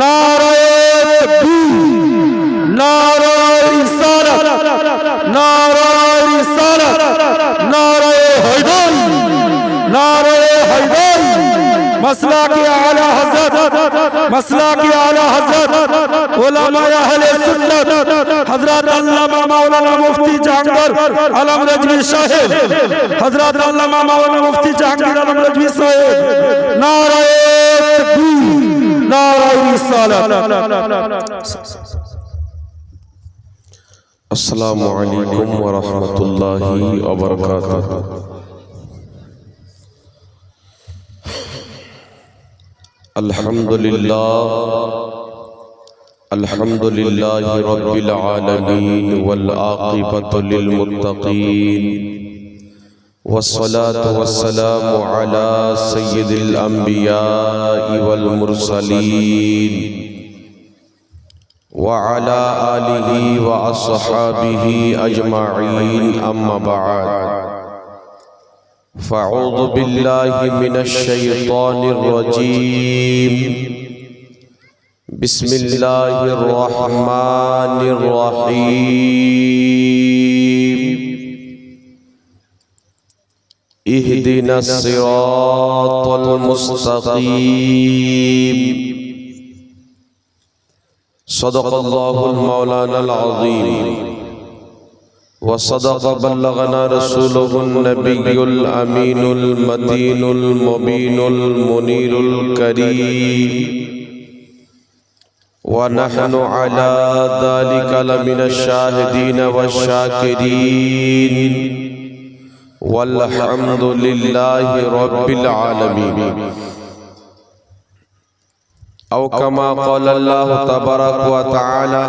নারায়ে তাকবীর, নারায়ে রিসালাত, নারায়ে রিসালাত, নারায়ে হায়দার, নারায়ে হায়দার। মাসলাকে আলা হযরত, মাসলাকে আলা হযরত উলামায়ে আহলে সুন্নাত হযরত আল্লামা মাওলানা মুফতি জাহাঙ্গীর আলম রাজভী সাহেব, হযরত আল্লামা মাওলানা মুফতি জাহাঙ্গীর আলম রাজভী সাহেব। নারায়ে তাকবীর, নারায়ে রিসালাত। আসসালামু আলাইকুম ওয়া রাহমাতুল্লাহি ওয়া বারাকাতুহু। আলহামদুলিল্লাহ, আলহামদুলিল্লাহি রাব্বিল আলামিন ওয়াল আকিবাতু লিল মুত্তাকিন ওয়াস সালাতু ওয়াস সালামু আলা সাইয়্যিদিল আমবিয়াই ওয়াল মুরসালিন وعلى آله وأصحابه أجمعين أما بعد فأعوذ بالله من الشيطان الرجيم بسم الله الرحمن الرحيم اهدنا الصراط المستقيم صدق الله المولانا العظيم وصدق بلغنا رسوله النبي الأمين المتين المبين المنير الكريم ونحن على ذلك لمن الشاهدين والشاكرين والحمد لله رب العالمين. أو كما قال الله تبارك وتعالى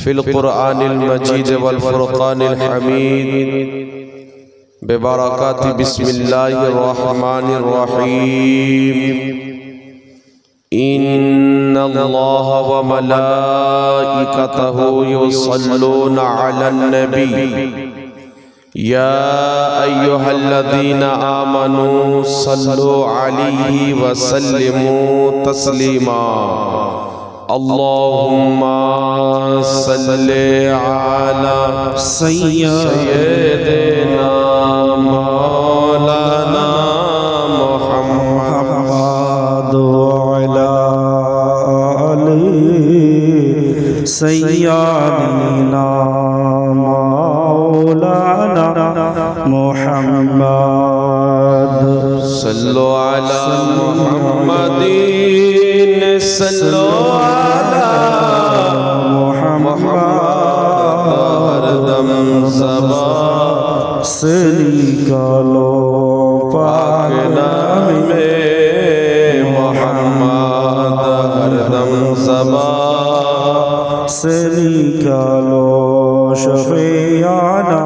في القرآن المجيد والفرقان الحميد ببركات بسم الله الرحمن الرحيم. إن الله وملائكته يصلون على النبي يا أيها الذين آمنوا صلوا عليه وسلموا تسليما. اللهم صل على سيدنا مولانا محمد وعلى آل سيدنا محمد. صلوا على محمد، صلوا على محمد. دم زبا سے نکالو پاک نام محمد. دم زبا سے نکالو شفیعنا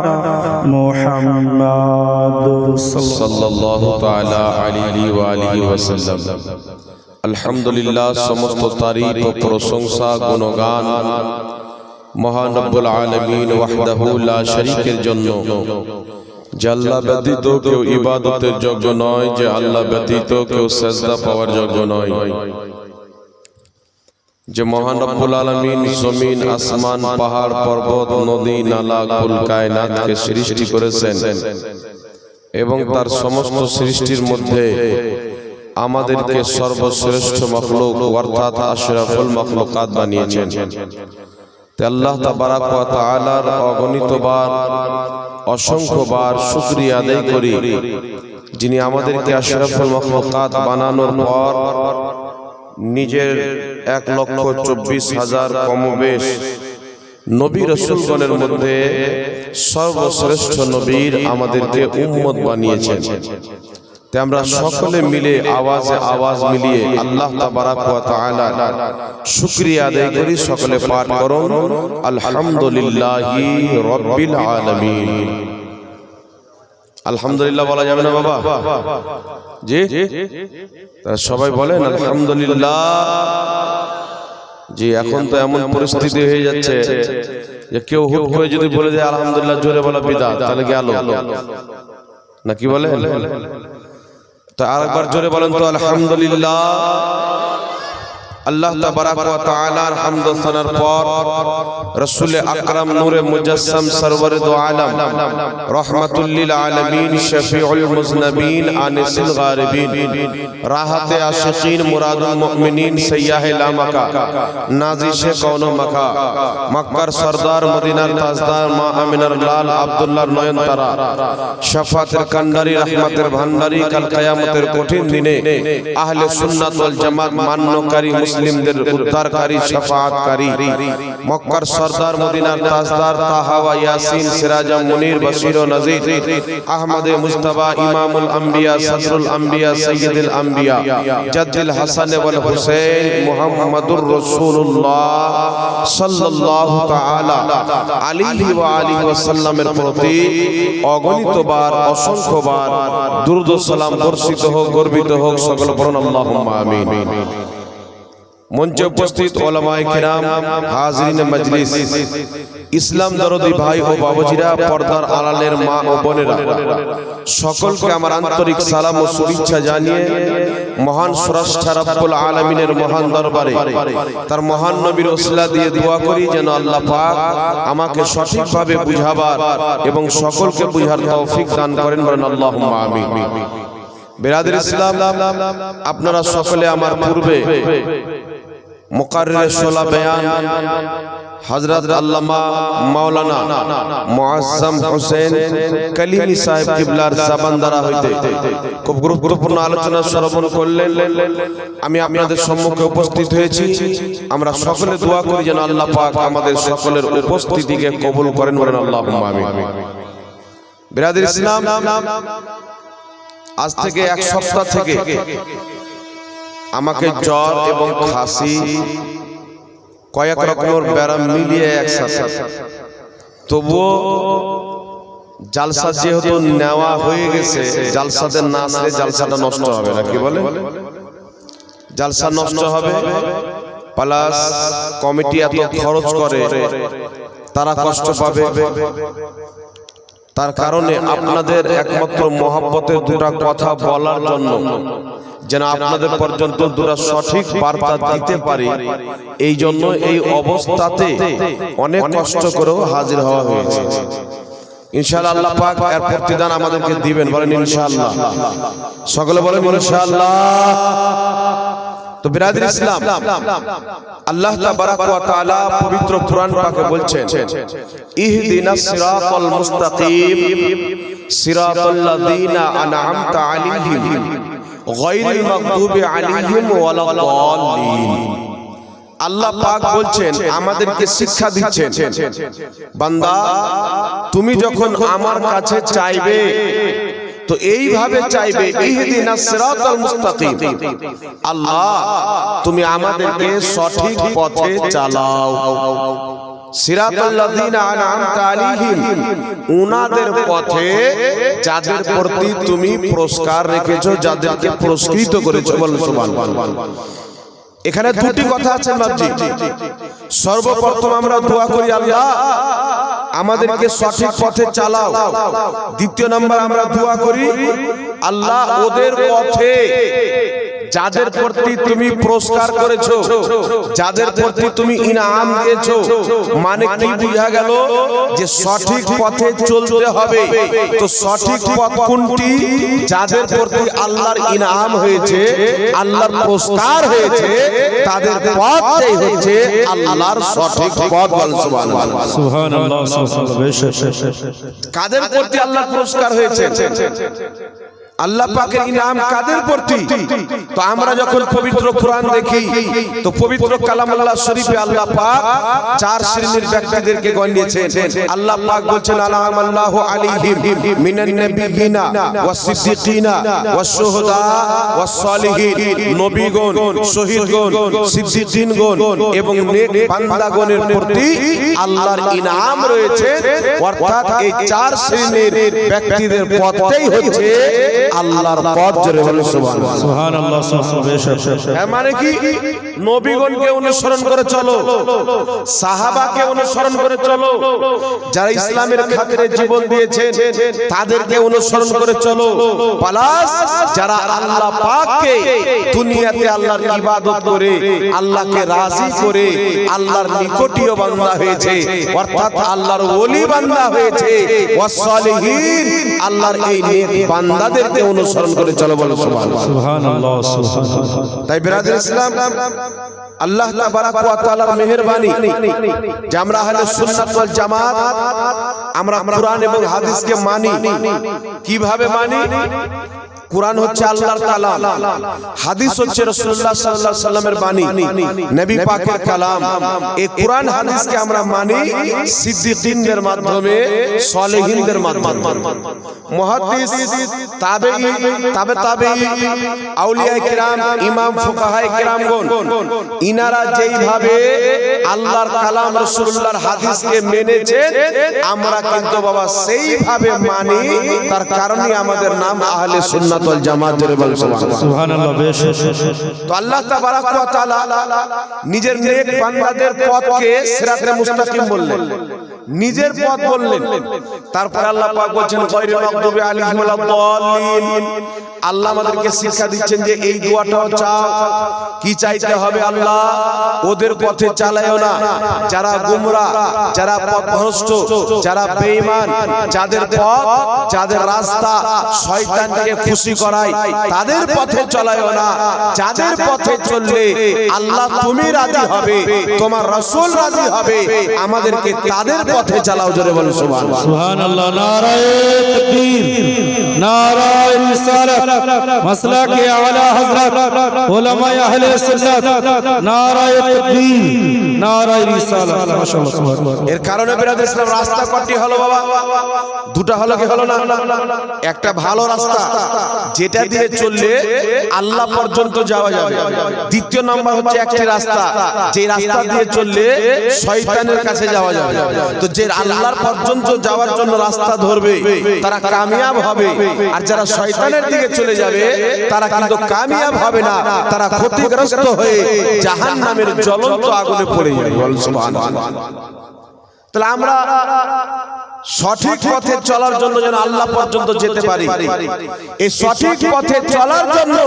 محمد সাল্লাল্লাহু তাআলা আলাইহি ওয়া আলিহি ওয়াসাল্লাম। আলহামদুলিল্লাহ, সমস্ত তারিফ ও প্রশংসা গুণগান মহান রব্বুল আলামিন ওয়াহদাহু লা শারীকের জন্য, যে আল্লাহ ব্যতীত কেউ ইবাদতের যোগ্য নয়, যে আল্লাহ ব্যতীত কেউ সিজদা পাওয়ার যোগ্য নয়, যে মহান রব্বুল আলামিন জমিন, আসমান, পাহাড়, পর্বত, নদী, নালা, কুল কায়নাতকে সৃষ্টি করেছেন এবং তার সমস্ত সৃষ্টির মধ্যে আমাদেরকে সর্বশ্রেষ্ঠ মাখলুক অর্থাৎ আশরাফুল মাখলুকাত বানিয়েছেন। আল্লাহ তাবারাক ওয়া তাআলার অগণিতবার অসংখ্যবার শুকরিয়া আদায় করি, যিনি আমাদেরকে আশরাফুল মাখলুকাত বানানোর পর নিজের 1,24,000 কমবেশ নবী রাসূলগণের মধ্যে সর্বশ্রেষ্ঠ নবীর আমাদেরকে উম্মত বানিয়েছেন। তাই আমরা সকলে মিলে আওয়াজে আওয়াজ মিলিয়ে আল্লাহ তাবারাক ওয়া তাআলা শুকরিয়া আদায় করি। সকলে পাঠ করুন আলহামদুলিল্লাহি রাব্বিল আলামিন। আলহামদুলিল্লাহ বলা যাবে না বাবা? জি, সবাই বলেন আলহামদুলিল্লাহ। জি, এখন তো এমন পরিস্থিতি হয়ে যাচ্ছে যে কেউ হুট করে যদি বলে দেয় আলহামদুলিল্লাহ জোরে বলা বিদআত, তাহলে গেল না, কি বলে? তো আরেকবার জোরে বলেন তো আলহামদুলিল্লাহ। আল্লাহ তাবারাক ওয়া তাআলার হামদ ও সানার পর রাসূল আকরাম নূরে মুজাসসাম সরওয়ারে দো আলম রাহমাতুল লিল আলামিন শফিউল মুজনবিন আনিসুল গারিবিন রাহাতে আশিকিন মুরাদুল মুমিনিন সাইয়্যাহে লামাকা নাজিশে কওনো মাকা মক্কার সরদার মদিনার তাজদার মা আমিনার লাল আব্দুল্লাহর নয়নতারা শাফাতের কান্ডারি রহমতের ভান্ডারি কাল কিয়ামতের কঠিন দিনে আহলে সুন্নাত ওয়াল জামাত মান্যকারী মুসলিমদের উদ্ধারকারী শাফাআতকারী মক্কার সরদার মদিনার তাজদার তাহা ওয়া ইয়াসিন সিরাজা মুনির বশীর ও নজির আহমদ মুস্তাফা ইমামুল আম্বিয়া সদরুল আম্বিয়া সাইয়্যিদুল আম্বিয়া জাদ্দুল হাসান ওয়াল হুসাইন মুহাম্মাদুর রাসূলুল্লাহ সাল্লাল্লাহু তাআলা আলাইহি ওয়া আলিহি ওয়াসাল্লামের প্রতি অগণিতবার অসংখ্যবার দুরূদ ও সালাম বর্ষিত হোক গর্বিত হোক সকল পড়ুন আল্লাহুম্মা আমিন। মঞ্চে উপস্থিত ওলামায়ে কিরাম, হাজিরিন মজলিস, ইসলাম দরদি ভাই ও বাবাজিরা, পর্দার আড়ালের মা ও বোনেরা, সকলকে আমার আন্তরিক সালাম ও শুভেচ্ছা জানিয়ে মহান স্রষ্টা রব্বুল আলামিনের মহান দরবারে তার মহান নবীর ওসিলা দিয়ে দোয়া করি যেন আল্লাহ পাক আমাকে সঠিকভাবে বুঝাবার এবং সকলকে বুঝার তৌফিক দান করেন, বলেন আল্লাহুম্মা আমিন। বিরাদর ইসলাম, আপনারা সকলে আমার পূর্বে মুকাররির শোলা বয়ান হযরত আল্লামা মাওলানা মুআজ্জম হোসেন কালিমি সাহেব কিবলার জবান দ্বারা হইতে খুব গুরুত্বপূর্ণ আলোচনা শ্রবণ করলেন। আমি আপনাদের সম্মুখে উপস্থিত হয়েছি। আমরা সকলে দোয়া করি যেন আল্লাহ পাক আমাদের সকলের উপস্থিতিকে কবুল করেন, বলেন আল্লাহুম্মা আমিন। বিরাদর ইসলাম, আজ থেকে এক সপ্তাহ থেকে আমাকে জ্বর এবং খাসি কয়েক রকমের ব্যারাম মিলিয়ে একসাথে, তবুও জালসা যেহেতু নেওয়া হয়ে গেছে, জালসাতে না আসলে জালসাটা নষ্ট হবে না, কি বলে, জালসা নষ্ট হবে। প্লাস কমিটি এত খরচ করে, তারা কষ্ট পাবে। তার কারণে আপনাদের একমাত্র মহব্বতের দুটা কথা বলার জন্য, যেন আপনাদের পর্যন্ত দুটা সঠিক বার্তা দিতে পারি, এই জন্য এই অবস্থাতে অনেক কষ্ট করেও হাজির হওয়া হয়েছে। ইনশাআল্লাহ আল্লাহ পাক এর প্রতিদান আমাদেরকে দিবেন, বলেন ইনশাআল্লাহ। সকলে বলেন ইনশাআল্লাহ। তো বিরাদর ইসলাম, আল্লাহ তাবারাক ওয়া তাআলা পবিত্র কুরআন পাকে বলছেন, ইহদিনাস সিরাতাল মুস্তাকিম সিরাতাল লাযিনা আনআমতা আলাইহিম গায়রিল মাগদুবি আলাইহিম ওয়ালাদ-দাল্লিন। আল্লাহ পাক বলছেন, আমাদেরকে শিক্ষা দিচ্ছেন, বান্দা তুমি যখন আমার কাছে চাইবে তো এইভাবে চাইবে, ইহদিনাস সিরাতাল মুস্তাকিম, আল্লাহ তুমি আমাদেরকে সঠিক পথে চালাও। সিরাতাল লাযিনা আনআমতা আলাইহিম, উনাদের পথে যাদের প্রতি তুমি পুরস্কার রেখেছো, যাদেরকে পুরস্কৃত করেছো, বলেন সুবহানাল্লাহ। এখানে দুটি কথা আছে বাবজি। সর্বপ্রথম আমরা দোয়া করি, আল্লাহ আমাদেরকে সঠিক পথে চালাও। দ্বিতীয় নাম্বার আমরা দোয়া করি, আল্লাহ ওদের পথে যাদের প্রতি তুমি পুরস্কার করেছো, যাদের প্রতি তুমি ইনাম দিয়েছো, মানে কি বোঝা গেল যে সঠিক পথে চলতে হবে। তো সঠিক পথ কোনটি? যাদের প্রতি আল্লাহর ইনাম হয়েছে, আল্লাহর পুরস্কার হয়েছে, তাদের পথই হচ্ছে আল্লাহর সঠিক পথ। বলেন সুবহানাল্লাহ। সুবহানাল্লাহ, সুবহানাল্লাহ। কাদের প্রতি আল্লাহর পুরস্কার হয়েছে? আল্লাহ পাকের ইনাম কাদের প্রতি? তো আমরা যখন পবিত্র কুরআন দেখি, তো পবিত্র কালামুল্লাহ শরীফে আল্লাহ পাক চার শ্রেণীর ব্যক্তিদেরকে গণ্যিয়েছেন। আল্লাহ পাক বলছেন, আল্লাহু আলাইহিম মিনান নাবিয়িনা ওয়াস সিদ্দিকিনা ওয়াস শুহাদা ওয়াস সালিহিন। নবীগণ, শহীদগণ, সিদ্দিকিনগণ এবং নেক বান্দাগণের প্রতি আল্লাহর ইনাম রয়েছে। অর্থাৎ এই চার শ্রেণীর ব্যক্তিদের পথটাই হচ্ছে আল্লাহর পথ, জোরে বলুন সুবহানাল্লাহ। সুবহানাল্লাহ সুবহানাল্লাহ। এর মানে কি? নবীগণকে অনুসরণ করে চলো, সাহাবাকে অনুসরণ করে চলো, যারা ইসলামের খাতিরে জীবন দিয়েছেন তাদেরকে অনুসরণ করে চলো, প্লাস যারা আল্লাহ পাককে দুনিয়াতে আল্লাহর ইবাদত করে আল্লাহকে রাজি করে আল্লাহর নিকটীয় বান্দা হয়েছে, অর্থাৎ আল্লাহর ওলি বান্দা হয়েছে, ওয়াসসালিহিন, আল্লাহর এই নেক বান্দাদেরকে অনুসরণ করে চলো, বলো সুবহানাল্লাহ। সুবহানাল্লাহ সুবহানাল্লাহ। তাই বিরাদর ইসলাম, আল্লাহ তাবারাক ওয়া তাআলার মেহেরবানি যে আমরা আহলে সুন্নাত ওয়াল জামাত, আমরা কোরআন এবং হাদিসকে মানি। কিভাবে মানি? কোরআন হচ্ছে আল্লাহর কালাম, হাদিস হচ্ছে রাসূলুল্লাহ সাল্লাল্লাহু আলাইহি সাল্লামের বাণী, নবী পাকের কালাম। এই কোরআন হাদিসকে আমরা মানি সিদ্দিকীনদের মাধ্যমে, সালেহিনদের মাধ্যমে। মুহাদ্দিস, তাবেঈ, তাবেঈ, আউলিয়ায়ে কেরাম, ইমাম ফুকাহায়ে কেরামগণ, ইনারা যেইভাবে আল্লাহর কালাম রাসূলুল্লাহর হাদিসকে মেনেছেন, আমরা কিন্তু বাবা সেইভাবে মানি। তার কারণে আমাদের নাম আহলে সুন্নাত ওয়াল জামাত, জোরে বলুন সুবহানাল্লাহ। সুবহানাল্লাহ। তো আল্লাহ তাবারাক ওয়া তাআলা নিজের নেক বান্দাদের পথকে সিরাতে মুস্তাকিম বললেন, নিজের পথ বললেন। তারপর আল্লাহ পাক বলেন গায়রুল মাগদুবি আলাইহিম ওয়ালাদ দাল্লিন। আল্লাহ আমাদেরকে শিক্ষা দিচ্ছেন যে এই দোয়াটাও চাও। কি চাইতে হবে? আল্লাহ ওদের পথে চালায়ও না, যারা গোমরা, যারা পথভ্রষ্ট, যারা বেঈমান, যাদের পথ, যাদের রাস্তা শয়তানকে খুশি করায়, তাদের পথে চালায়ও না। যাদের পথে চললে আল্লাহ তুমি রাজি হবে, তোমার রাসূল রাজি হবে, আমাদেরকে তাদের পথে চালাও, জোরে বলুন সুবহানাল্লাহ। সুবহানাল্লাহ। নারায়ে তাকবীর, নারায়ে রিসালাত, মাসলাকে আলা হযরত উলামায়ে আহলে সুন্নাত, নারায়ে তাকবীর, নারায়ে রিসালাত। মাশাআল্লাহ সুবহানাল্লাহ। এর কারণে বিরাদর ইসলাম রাস্তা কয়টি হলো বাবা? দুটো হলো, কি হলো না? একটা ভালো রাস্তা যেটা দিয়ে চললে আল্লাহ পর্যন্ত যাওয়া যাবে। দ্বিতীয় নাম্বার হচ্ছে একটি রাস্তা যে রাস্তা দিয়ে চললে শয়তানের কাছে যাওয়া যাবে। তো যে আল্লাহর পর্যন্ত যাওয়ার জন্য রাস্তা ধরবে তারা কামিয়াব হবে, আর যারা শয়তানের দিকে চলে যাবে তারা কিন্তু কামিয়াব হবে না, তারা ক্ষতিগ্রস্ত হয়ে জাহান্নামের জ্বলন্ত আগুনে পড়ে যাবে। বলুন সুবহানাল্লাহ। তাহলে আমরা সঠিক পথে চলার জন্য যেন আল্লাহ পর্যন্ত যেতে পারি, এই সঠিক পথে চলার জন্য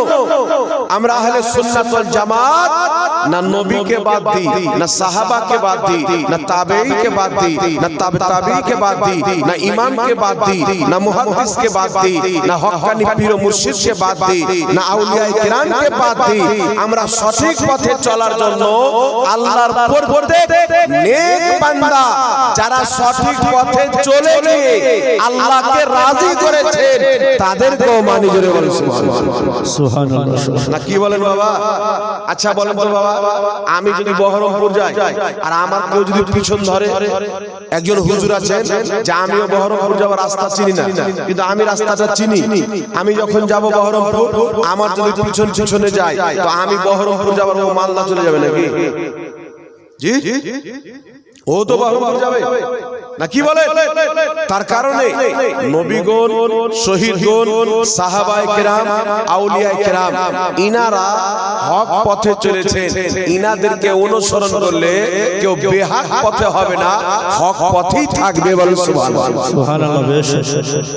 আমরা আহলে সুন্নাত ওয়াল জামাত না নবীকে বাদ দিই, না সাহাবাকে বাদ দিই, না তাবেঈকে বাদ দিই, না তাবেঈকে বাদ দিই, না ইমামকে বাদ দিই, না মুহাদ্দিসকে বাদ দিই, না হক্কানি পীর ও মুর্শিদকে বাদ দিই, না আউলিয়ায়ে কেরামকে বাদ দিই। আমরা সঠিক পথে চলার জন্য আল্লাহর প্রত্যেক নেক বান্দা যারা সঠিক পথে চলে গিয়ে আল্লাহকে রাজি করেছেন তাদেরকেও মানি, জোরে বলুন সুবহানাল্লাহ। না কি বলেন বাবা? আচ্ছা বলেন তো বাবা, আমি যদি বহরমপুর যাই আর আমার কেউ যদি পিছন ধরে, একজন হুজুর আছেন যে আমিও বহরমপুর যাওয়ার রাস্তা চিনি না, কিন্তু আমি রাস্তাটা চিনি, আমি যখন যাব বহরমপুর আমার যদি পিছনে যায় তো আমি বহরমপুর যাবার ও মালদা চলে যাবে নাকি? জি, ও তো বহরমপুর যাবে না, কি বলে? তার কারণে নবীগণ, শহীদগণ, সাহাবায়ে কেরাম, আউলিয়ায়ে কেরাম ইনারা হক পথে চলেছেন, ইনাদেরকে অনুসরণ করলে কেউ বেহক পথে হবে না, হক পথেই থাকবে। বলুন সুবহানাল্লাহ। সুবহানাল্লাহ। বেশ।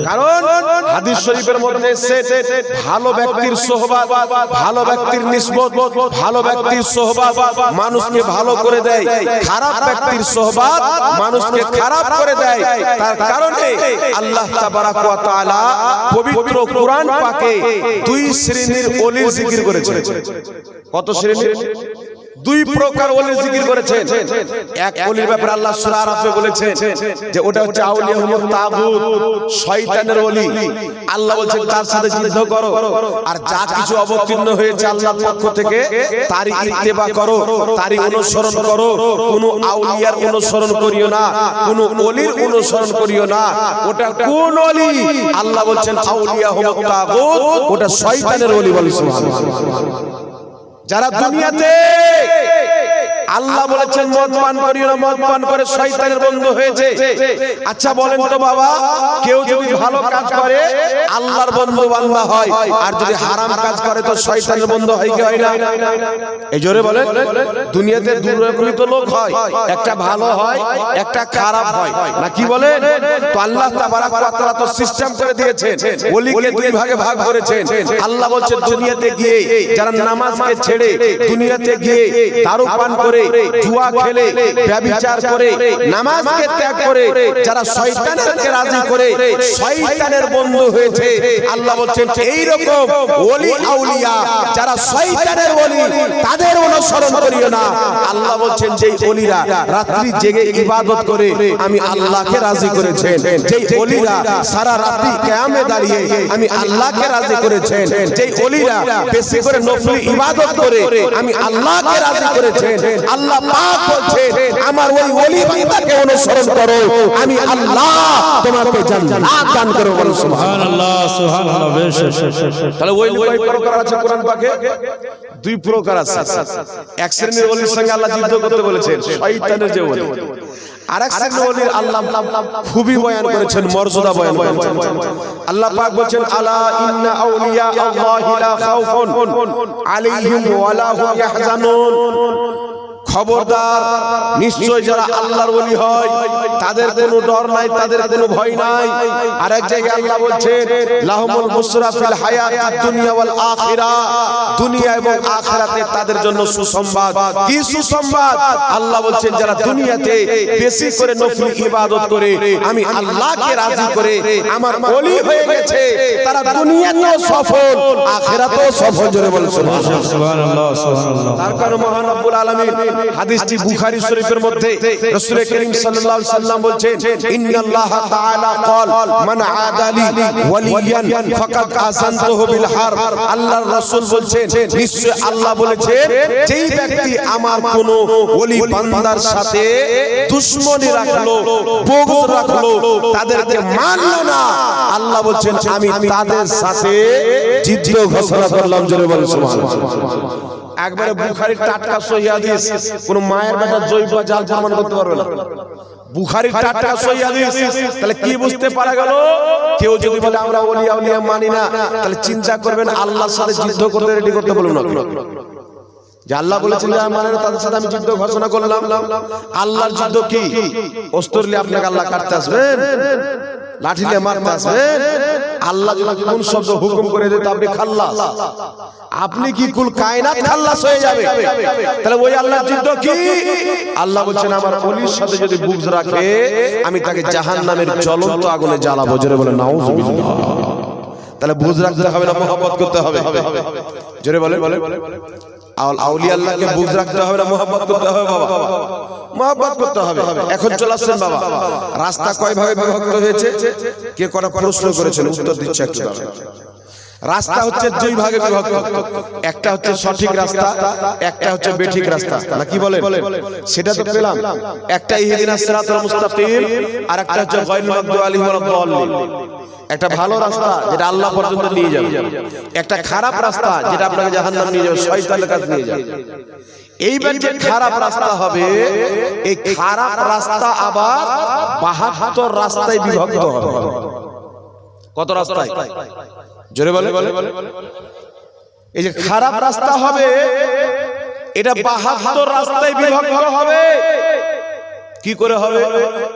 কারণ হাদিস শরীফের মধ্যে এসেছে ভালো ব্যক্তির সোহবাত, ভালো ব্যক্তির নিসবত, ভালো ব্যক্তির সোহবাত মানুষকে ভালো করে দেয়, খারাপ ব্যক্তির সোহবাত মানুষকে খারাপ করে দেয়। তার কারণে আল্লাহ তাবারাক ওয়া তাআলা পবিত্র কোরআন পাকে দুই শ্রেণীর ওলি জিকির করেছেন। কত শ্রেণীর? দুই প্রকার ওলি জিকির করেছেন। এক ওলির ব্যাপারে আল্লাহ সূরা আরাফে বলেছেন যে ওটা হচ্ছে আউলিয়া হুমুত তাগুত, শয়তানের ওলি। আল্লাহ বলেন তার সাথে যুদ্ধ করো, আর যা কিছু অবতীর্ণ হয়েছে আল্লাহর পক্ষ থেকে তারই ইত্তেবা করো, তারই অনুসরণ করো। কোনো আউলিয়ার অনুসরণ করিও না, কোনো ওলির অনুসরণ করিও না। ওটা কোন ওলি? আল্লাহ বলেন আউলিয়া হুমুত তাগুত, ওটা শয়তানের ওলি। বলি সুবহানাল্লাহ। যারা দুনিয়াতে আল্লাহ বলেছেন মদ পান করিও না, মদ পান করে শয়তানের বন্ধু হয়েছে। আচ্ছা বলেন তো বাবা, কেউ যদি ভালো কাজ করে আল্লাহর বন্ধু বান্দা হয়, আর যদি হারাম কাজ করে তো শয়তানের বন্ধু হয় কি হয় না? এই জোরে বলেন। দুনিয়াতে দুই রকমই তো লোক হয়, একটা ভালো হয়, একটা খারাপ হয়, না কি বলেন? তো আল্লাহ তাবারাক ওয়া তাআলা তো সিস্টেম করে দিয়েছেন, ওলিকে দুই ভাগে ভাগ করেছেন। আল্লাহ বলছে দুনিয়াতে গিয়ে যারা নামাজকে ছেড়ে, দুনিয়াতে গিয়ে দারু পান করে, জুয়া খেলে, ব্যভিচার করে, নামাজকে ত্যাগ করে, যারা শয়তানকে রাজি করে শয়তানের বন্ধু হয়েছে, আল্লাহ বলছেন এই রকম ওলি আউলিয়া যারা শয়তানের ওলি, তাদের অনুসরণ করিও না। আল্লাহ বলছেন যেই ওলিরা রাত্রি জেগে ইবাদত করে আমি আল্লাহকে রাজি করেছেন, যেই ওলিরা সারা রাত্রি কিয়ামে দাঁড়িয়ে আমি আল্লাহকে রাজি করেছেন, যেই ওলিরা বেশি করে নফলি ইবাদত করে আমি আল্লাহকে রাজি করেছেন, আল্লাহ পাক বলছেন আমার ওই ওলি বান্দাকে অনুসরণ করো, আমি আল্লাহ তোমাকে জান্নাত দান করব। বলো সুবহানাল্লাহ। সুবহানাল্লাহ। বেশ তাহলে ওই কয় প্রকার আছে কোরআন পাকে? দুই প্রকার আছে। এক শ্রেণীর ওলির সঙ্গে আল্লাহ যুদ্ধ করতে বলেছেন, শয়তানের যে ওলি। আরেক শ্রেণীর ওলির আল্লাহ খুবই বয়ান করেছেন, মর্যাদা বয়ান করেছেন। আল্লাহ পাক বলেন আলা ইন্না আউলিয়া আল্লাহি লা খাউফুন আলাইহিম ওয়া লা হুম ইয়াহজানুন। খবরদার, নিশ্চয় যারা আল্লাহর ওলি হয় তাদের কোনো ডর নাই, তাদের কোনো ভয় নাই। আরেক জায়গায় আল্লাহ বলছেন লাহুমুল বুশরা ফিল হায়াতিদ দুনিয়া ওয়াল আখিরা, দুনিয়া এবং আখিরাতে তাদের জন্য সুসংবাদ। কি সুসংবাদ? আল্লাহ বলছেন যারা দুনিয়াতে বেশি করে নফল ইবাদত করে আমি আল্লাহকে রাজি করে আমার ওলি হয়ে গেছে, তারা দুনিয়াতেও সফল, আখিরাতেও সফল। জোরে বলেন সুবহানাল্লাহ। সুবহানাল্লাহ। তার কারণে মহান রব্বুল আলামিন হাদিসটি বুখারী শরীফের মধ্যে রাসূল করিম সাল্লাল্লাহু আলাইহি সাল্লাম বলেন ইন্নাল্লাহা তাআলা ক্বাল মান আদালি ওয়ালিয়ান ফাকাদ আযানতুহু বিল হারব। আল্লাহর রাসূল বলেন নিশ্চয় আল্লাহ বলেছেন যেই ব্যক্তি আমার কোন ওলি বান্দার সাথে দুশমনি রাখলো, বগদ রাখলো, তাদেরকে মানলো না, আল্লাহ বলেন আমি তাদের সাথে যুদ্ধ ঘোষণা করলাম। জোরে বলেন সুবহানাল্লাহ। একবারে বুখারীর টাটকা সহিহ হাদিস, কোন মায়ের বেটা জয় বা জাল প্রমাণ করতে পারবে না। বুখারীর টাটকা সহিহ হাদিস। তাহলে কি বুঝতে পারা গেল? কেউ যদি বলে আমরা ওলি আউলিয়া মানি না, তাহলে চিন্তা করবেন আল্লাহর সাথে যুদ্ধ করতে রেডি করতে বলুন না। যে আল্লাহ বলেছেন যে মানে তাদের সাথে আমি যুদ্ধ ঘোষণা করলাম। আল্লাহর যুদ্ধ কি? অস্ত্র নিয়ে আপনাকে আল্লাহ কাটতে আসবেন, লাঠি নিয়ে মারতে আসবেন? আল্লাহ যদি কোন শব্দ হুকুম করে দিত আপনি খাল্লাস, আপনি কি কুল কায়নাত খাল্লাস হয়ে যাবে। তাহলে ওই আল্লাহর যুদ্ধ কি? আল্লাহ বলছেন আমার ওলির সাথে যদি বুগজ রাখে আমি তাকে জাহান্নামের জ্বলন্ত আগুনে জ্বালাবো। জোরে বলেন নাউযুবিল্লাহ। তাহলে বুগজ রাখতে হবে না মহব্বত করতে হবে? জোরে বলেন। আউলিয়া আল্লাহকে বুগজ রাখতে হবে না মহব্বত করতে হবে? বাবা মহব্বত করতে হবে। এখন চলে আসছেন বাবা, রাস্তা কয় ভাগে বিভক্ত হয়েছে? কে কোন প্রশ্ন করেছেন, উত্তর দিচ্ছে একটু দাঁড়ান। রাস্তা হচ্ছে দুই ভাগে বিভক্ত, একটা হচ্ছে সঠিক রাস্তা, একটা হচ্ছে বেঠিক রাস্তা, না কি বলেন? সেটা তো পেলাম, একটা ইহদিনাস সিরাতাল মুস্তাকিম আর একটা হচ্ছে গায়রুল মাগদুবি আলাইহিম ওয়ালাদ দাল্লিন। একটা ভালো রাস্তা যেটা আল্লাহ পর্যন্ত নিয়ে যাবে, একটা খারাপ রাস্তা যেটা আপনাকে জাহান্নাম নিয়ে যাবে, শয়তানের কাছে নিয়ে যাবে। এইবার যে খারাপ রাস্তা হবে, এই খারাপ রাস্তা আবার ৭২ রাস্তায় বিভক্ত হবে। কত রাস্তায়? জোরে বলে। এই যে খারাপ রাস্তা হবে এটা ৭২ রাস্তায় বিভক্ত হবে। কি করে হবে?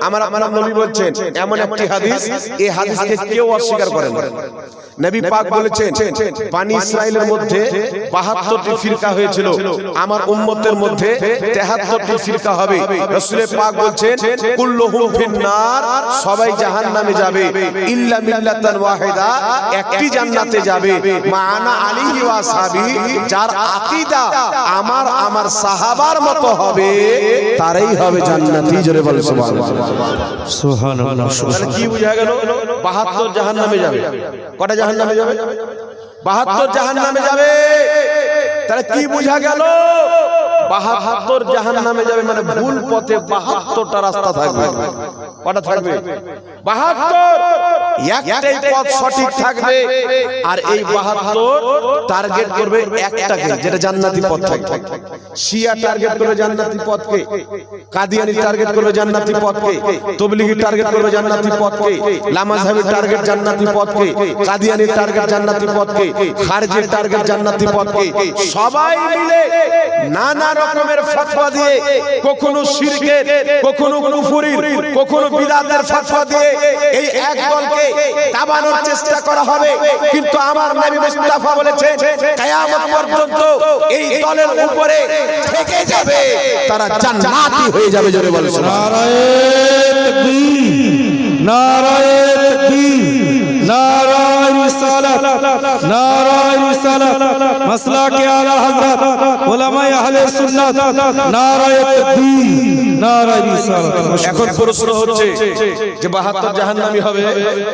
আমার নবী বলছেন এমন একটি হাদিস, এই হাদিসকে কেউ অস্বীকার করে না। নবী পাক বলেছেন বনি ইসরাইলের মধ্যে ৭২টি ফিরকা হয়েছিল, আমার উম্মতের মধ্যে ৭৩টি ফিরকা হবে। রাসূল পাক বলছেন কুল্লুহুম ফিন্নার, সবাই জাহান্নামে যাবে, ইল্লা মিল্লাতান ওয়াহিদা, একটি জান্নাতে যাবে, মা'আনা আলাইহি ওয়া আসহাবি, যার আকীদা আমার সাহাবার মতো হবে তারাই হবে জান্নাতি। জোরে বলেন সুবহানাল্লাহ। সুবহানাল্লাহ। তাহলে কি বোঝা গেল? ৭২ জাহান্নামে যাবে। কটা জাহান্নামে যাবে? ৭২ জাহান্নামে যাবে। তাহলে কি বোঝা গেল? ৭২ জাহান্নামে যাবে মানে ভুল পথে ৭২টা রাস্তা থাকবে। কটা থাকবে? ৭২। একটাই পথ সঠিক থাকবে, আর এই 72 টার্গেট করবে একটাকে, যেটা জান্নাতি পথ থাকবে। শিয়া টার্গেট করবে জান্নাতি পথকে, কাদিয়ানি টার্গেট করবে জান্নাতি পথকে, তবলিগি টার্গেট করবে জান্নাতি পথকে, লামাযহাবি টার্গেট জান্নাতি পথকে, কাদিয়ানি টার্গেট জান্নাতি পথকে, খারজি টার্গেট জান্নাতি পথকে। সবাই মিলে নানা রকমের ফতোয়া দিয়ে, কখনো শিরকের, কখনো কুফরির, কখনো বিদআতের ফতোয়া দিয়ে এই এক দলকে দাবানোর চেষ্টা করা হবে। কিন্তু আমার নবী মুস্তাফা বলেছেন কিয়ামত পর্যন্ত এই দলের উপরে থেকে যাবে, তারা জান্নাতি হয়ে যাবে। জোরে বলেন নারায়ে তাকবীর, নারায়ে তাকবীর, নারায়ে রিসালাত, নারায়ে রিসালাত, মাসলাকে আলা হযরত উলামায়ে আহলে সুন্নাত, নারায়ে তাকবীর, নারায়ে রিসালাত। এখন প্রশ্ন হচ্ছে যে 72 জাহান্নামী হবে,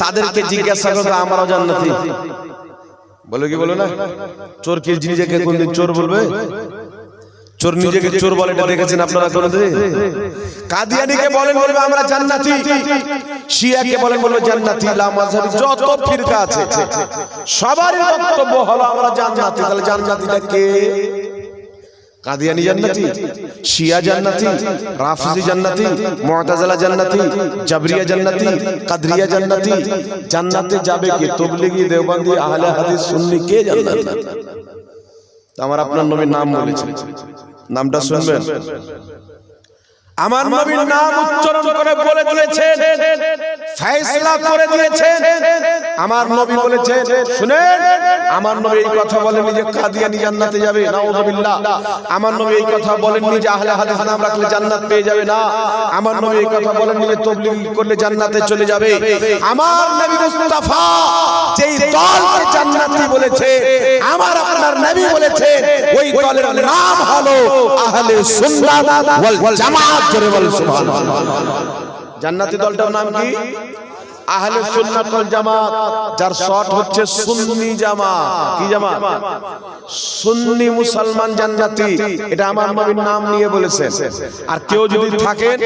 তাদেরকে জিজ্ঞাসা করবে আমরাও জান্নাতি বলে কি বলো না? চোর কি নিজেকে কোনদিন চোর বলবে? চোর নিজেকে চোর বলে, এটা দেখেছেন আপনারা কোনদিন? কাদিয়ানীকে বলেন বলবে আমরা জান্নাতি, শিয়াকে বলেন বলবে জান্নাতি, লামাযহাবি যত ফিরকা আছে সবারই বক্তব্য হলো আমরা জান্নাতি। তাহলে জান্নাতিটা কে? কাদিয়ানী জান্নাতি, শিয়া জান্নাতি, রাফিজি জান্নাতি, মুআতাজিলা জান্নাতি, জাবরিয়া জান্নাতি, কাদরিয়া জান্নাতি। জান্নাতে যাবে কে? তবলিগি, দেওবন্দি, আহলে হাদিস, সুন্নি, কে জান্নাতি? আমার আপনার নবীর নাম বলেছেন, নামটা শুনবেন। আমার নবীর নাম উচ্চারণ করে বলে দিয়েছেন, ফয়সালা করে দিয়েছেন। আমার নবী বলেছেন, শুনেন, আমার নবী এই কথা বলেননি যে কাদিয়ানী জান্নাতে যাবে, নাউযুবিল্লাহ। আমার নবী এই কথা বলেননি যে আহলে হাদিস নাম রাখলে জান্নাত পেয়ে যাবে, না। আমার নবী এই কথা বলেননি যে তাবলীগ করলে জান্নাতে চলে যাবে। আমার নবী মুস্তাফা যেই দলকে জান্নাতি বলেছে, আমার আপনার নবী বলেছেন ওই দলের নাম হলো আহলে সুন্নাত ওয়াল জামাত। জোরে বলেন সুবহানাল্লাহ। জান্নাতি দলটার নাম কি? আহলে সুন্নাত ওয়াল জামাত, যার শর্ট হচ্ছে সুন্নি জামাত। কি জামাত? সুন্নি মুসলমান জান্নাতি। এটা আমার নবীর নাম নিয়ে বলেছেন। আর কেউ যদি থাকেন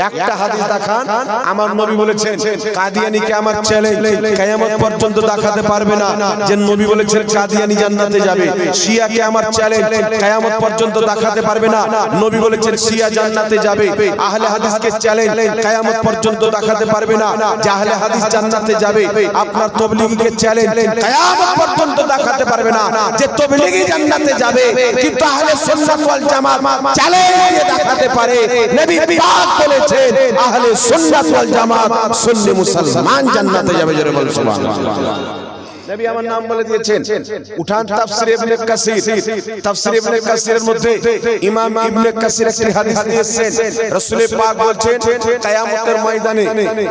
একটা হাদিস দেখান, আমার নবী বলেছেন কাদিয়ানীকে আমার চ্যালেঞ্জ, কিয়ামত পর্যন্ত দেখাতে পারবে না যে নবী বলেছেন কাদিয়ানী জান্নাতে যাবে। শিয়াকে আমার চ্যালেঞ্জ, কিয়ামত পর্যন্ত দেখাতে পারবে না নবী বলেছেন শিয়া জান্নাতে যাবে। আহলে হাদিসকে চ্যালেঞ্জ, কিয়ামত পর্যন্ত দেখাতে পারবে না যে আহলে হাদিস জান্নাতে যাবে। আপনার তাবলীগীকে চ্যালেঞ্জ, কিয়ামত পর্যন্ত দেখাতে পারবে না যে তাবলীগী জান্নাতে যাবে। কিন্তু আহলে সুন্নাত ওয়াল জামাত চ্যালেঞ্জ দিয়ে দেখাতে পারে, নবী পাক বলেছেন আহলে সুন্নাত ওয়াল জামাত সুন্নি মুসলমান জান্নাতে যাবে। জোরে বলেন সুবহানাল্লাহ। নবী আমার নাম বলে দিয়েছেন। উঠান তাফসীর ইবনে কাসির, তাফসীর ইবনে কাসিরের মধ্যে ইমাম ইবনে কাসির একটি হাদিস দিয়েছেন। রাসূল পাক বলেন কিয়ামতের ময়দানে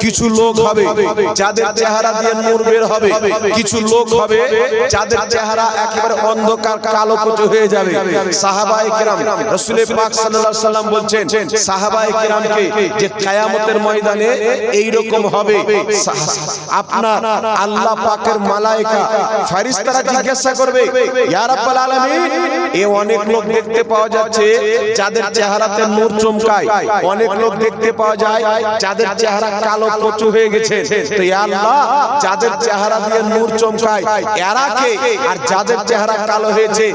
কিছু লোক হবে যাদের চেহারা দিয়ে নূর বের হবে, কিছু লোক হবে যাদের চেহারা একেবারে অন্ধকার কালো কুচো হয়ে যাবে। সাহাবায়ে কেরাম, রাসূল পাক সাল্লাল্লাহু আলাইহি সাল্লাম বলেন সাহাবায়ে কেরামকে যে কিয়ামতের ময়দানে এই রকম হবে। আপনার আল্লাহ পাকের মালায়েকা ফেরেশতারা জিজ্ঞাসা করবে, ইয়া রাব্বাল আলামিন, এ অনেক লোক দেখতে পাওয়া যাচ্ছে যাদের চেহারাতে নূর চমকায়, অনেক লোক দেখতে পাওয়া যায় যাদের চেহারা কালো কুচো হয়ে গেছে। তো ইয়া আল্লাহ, যাদের চেহারা দিয়ে নূর চমকায় এরা কে? আর যাদের চেহারা কালো হয়েছে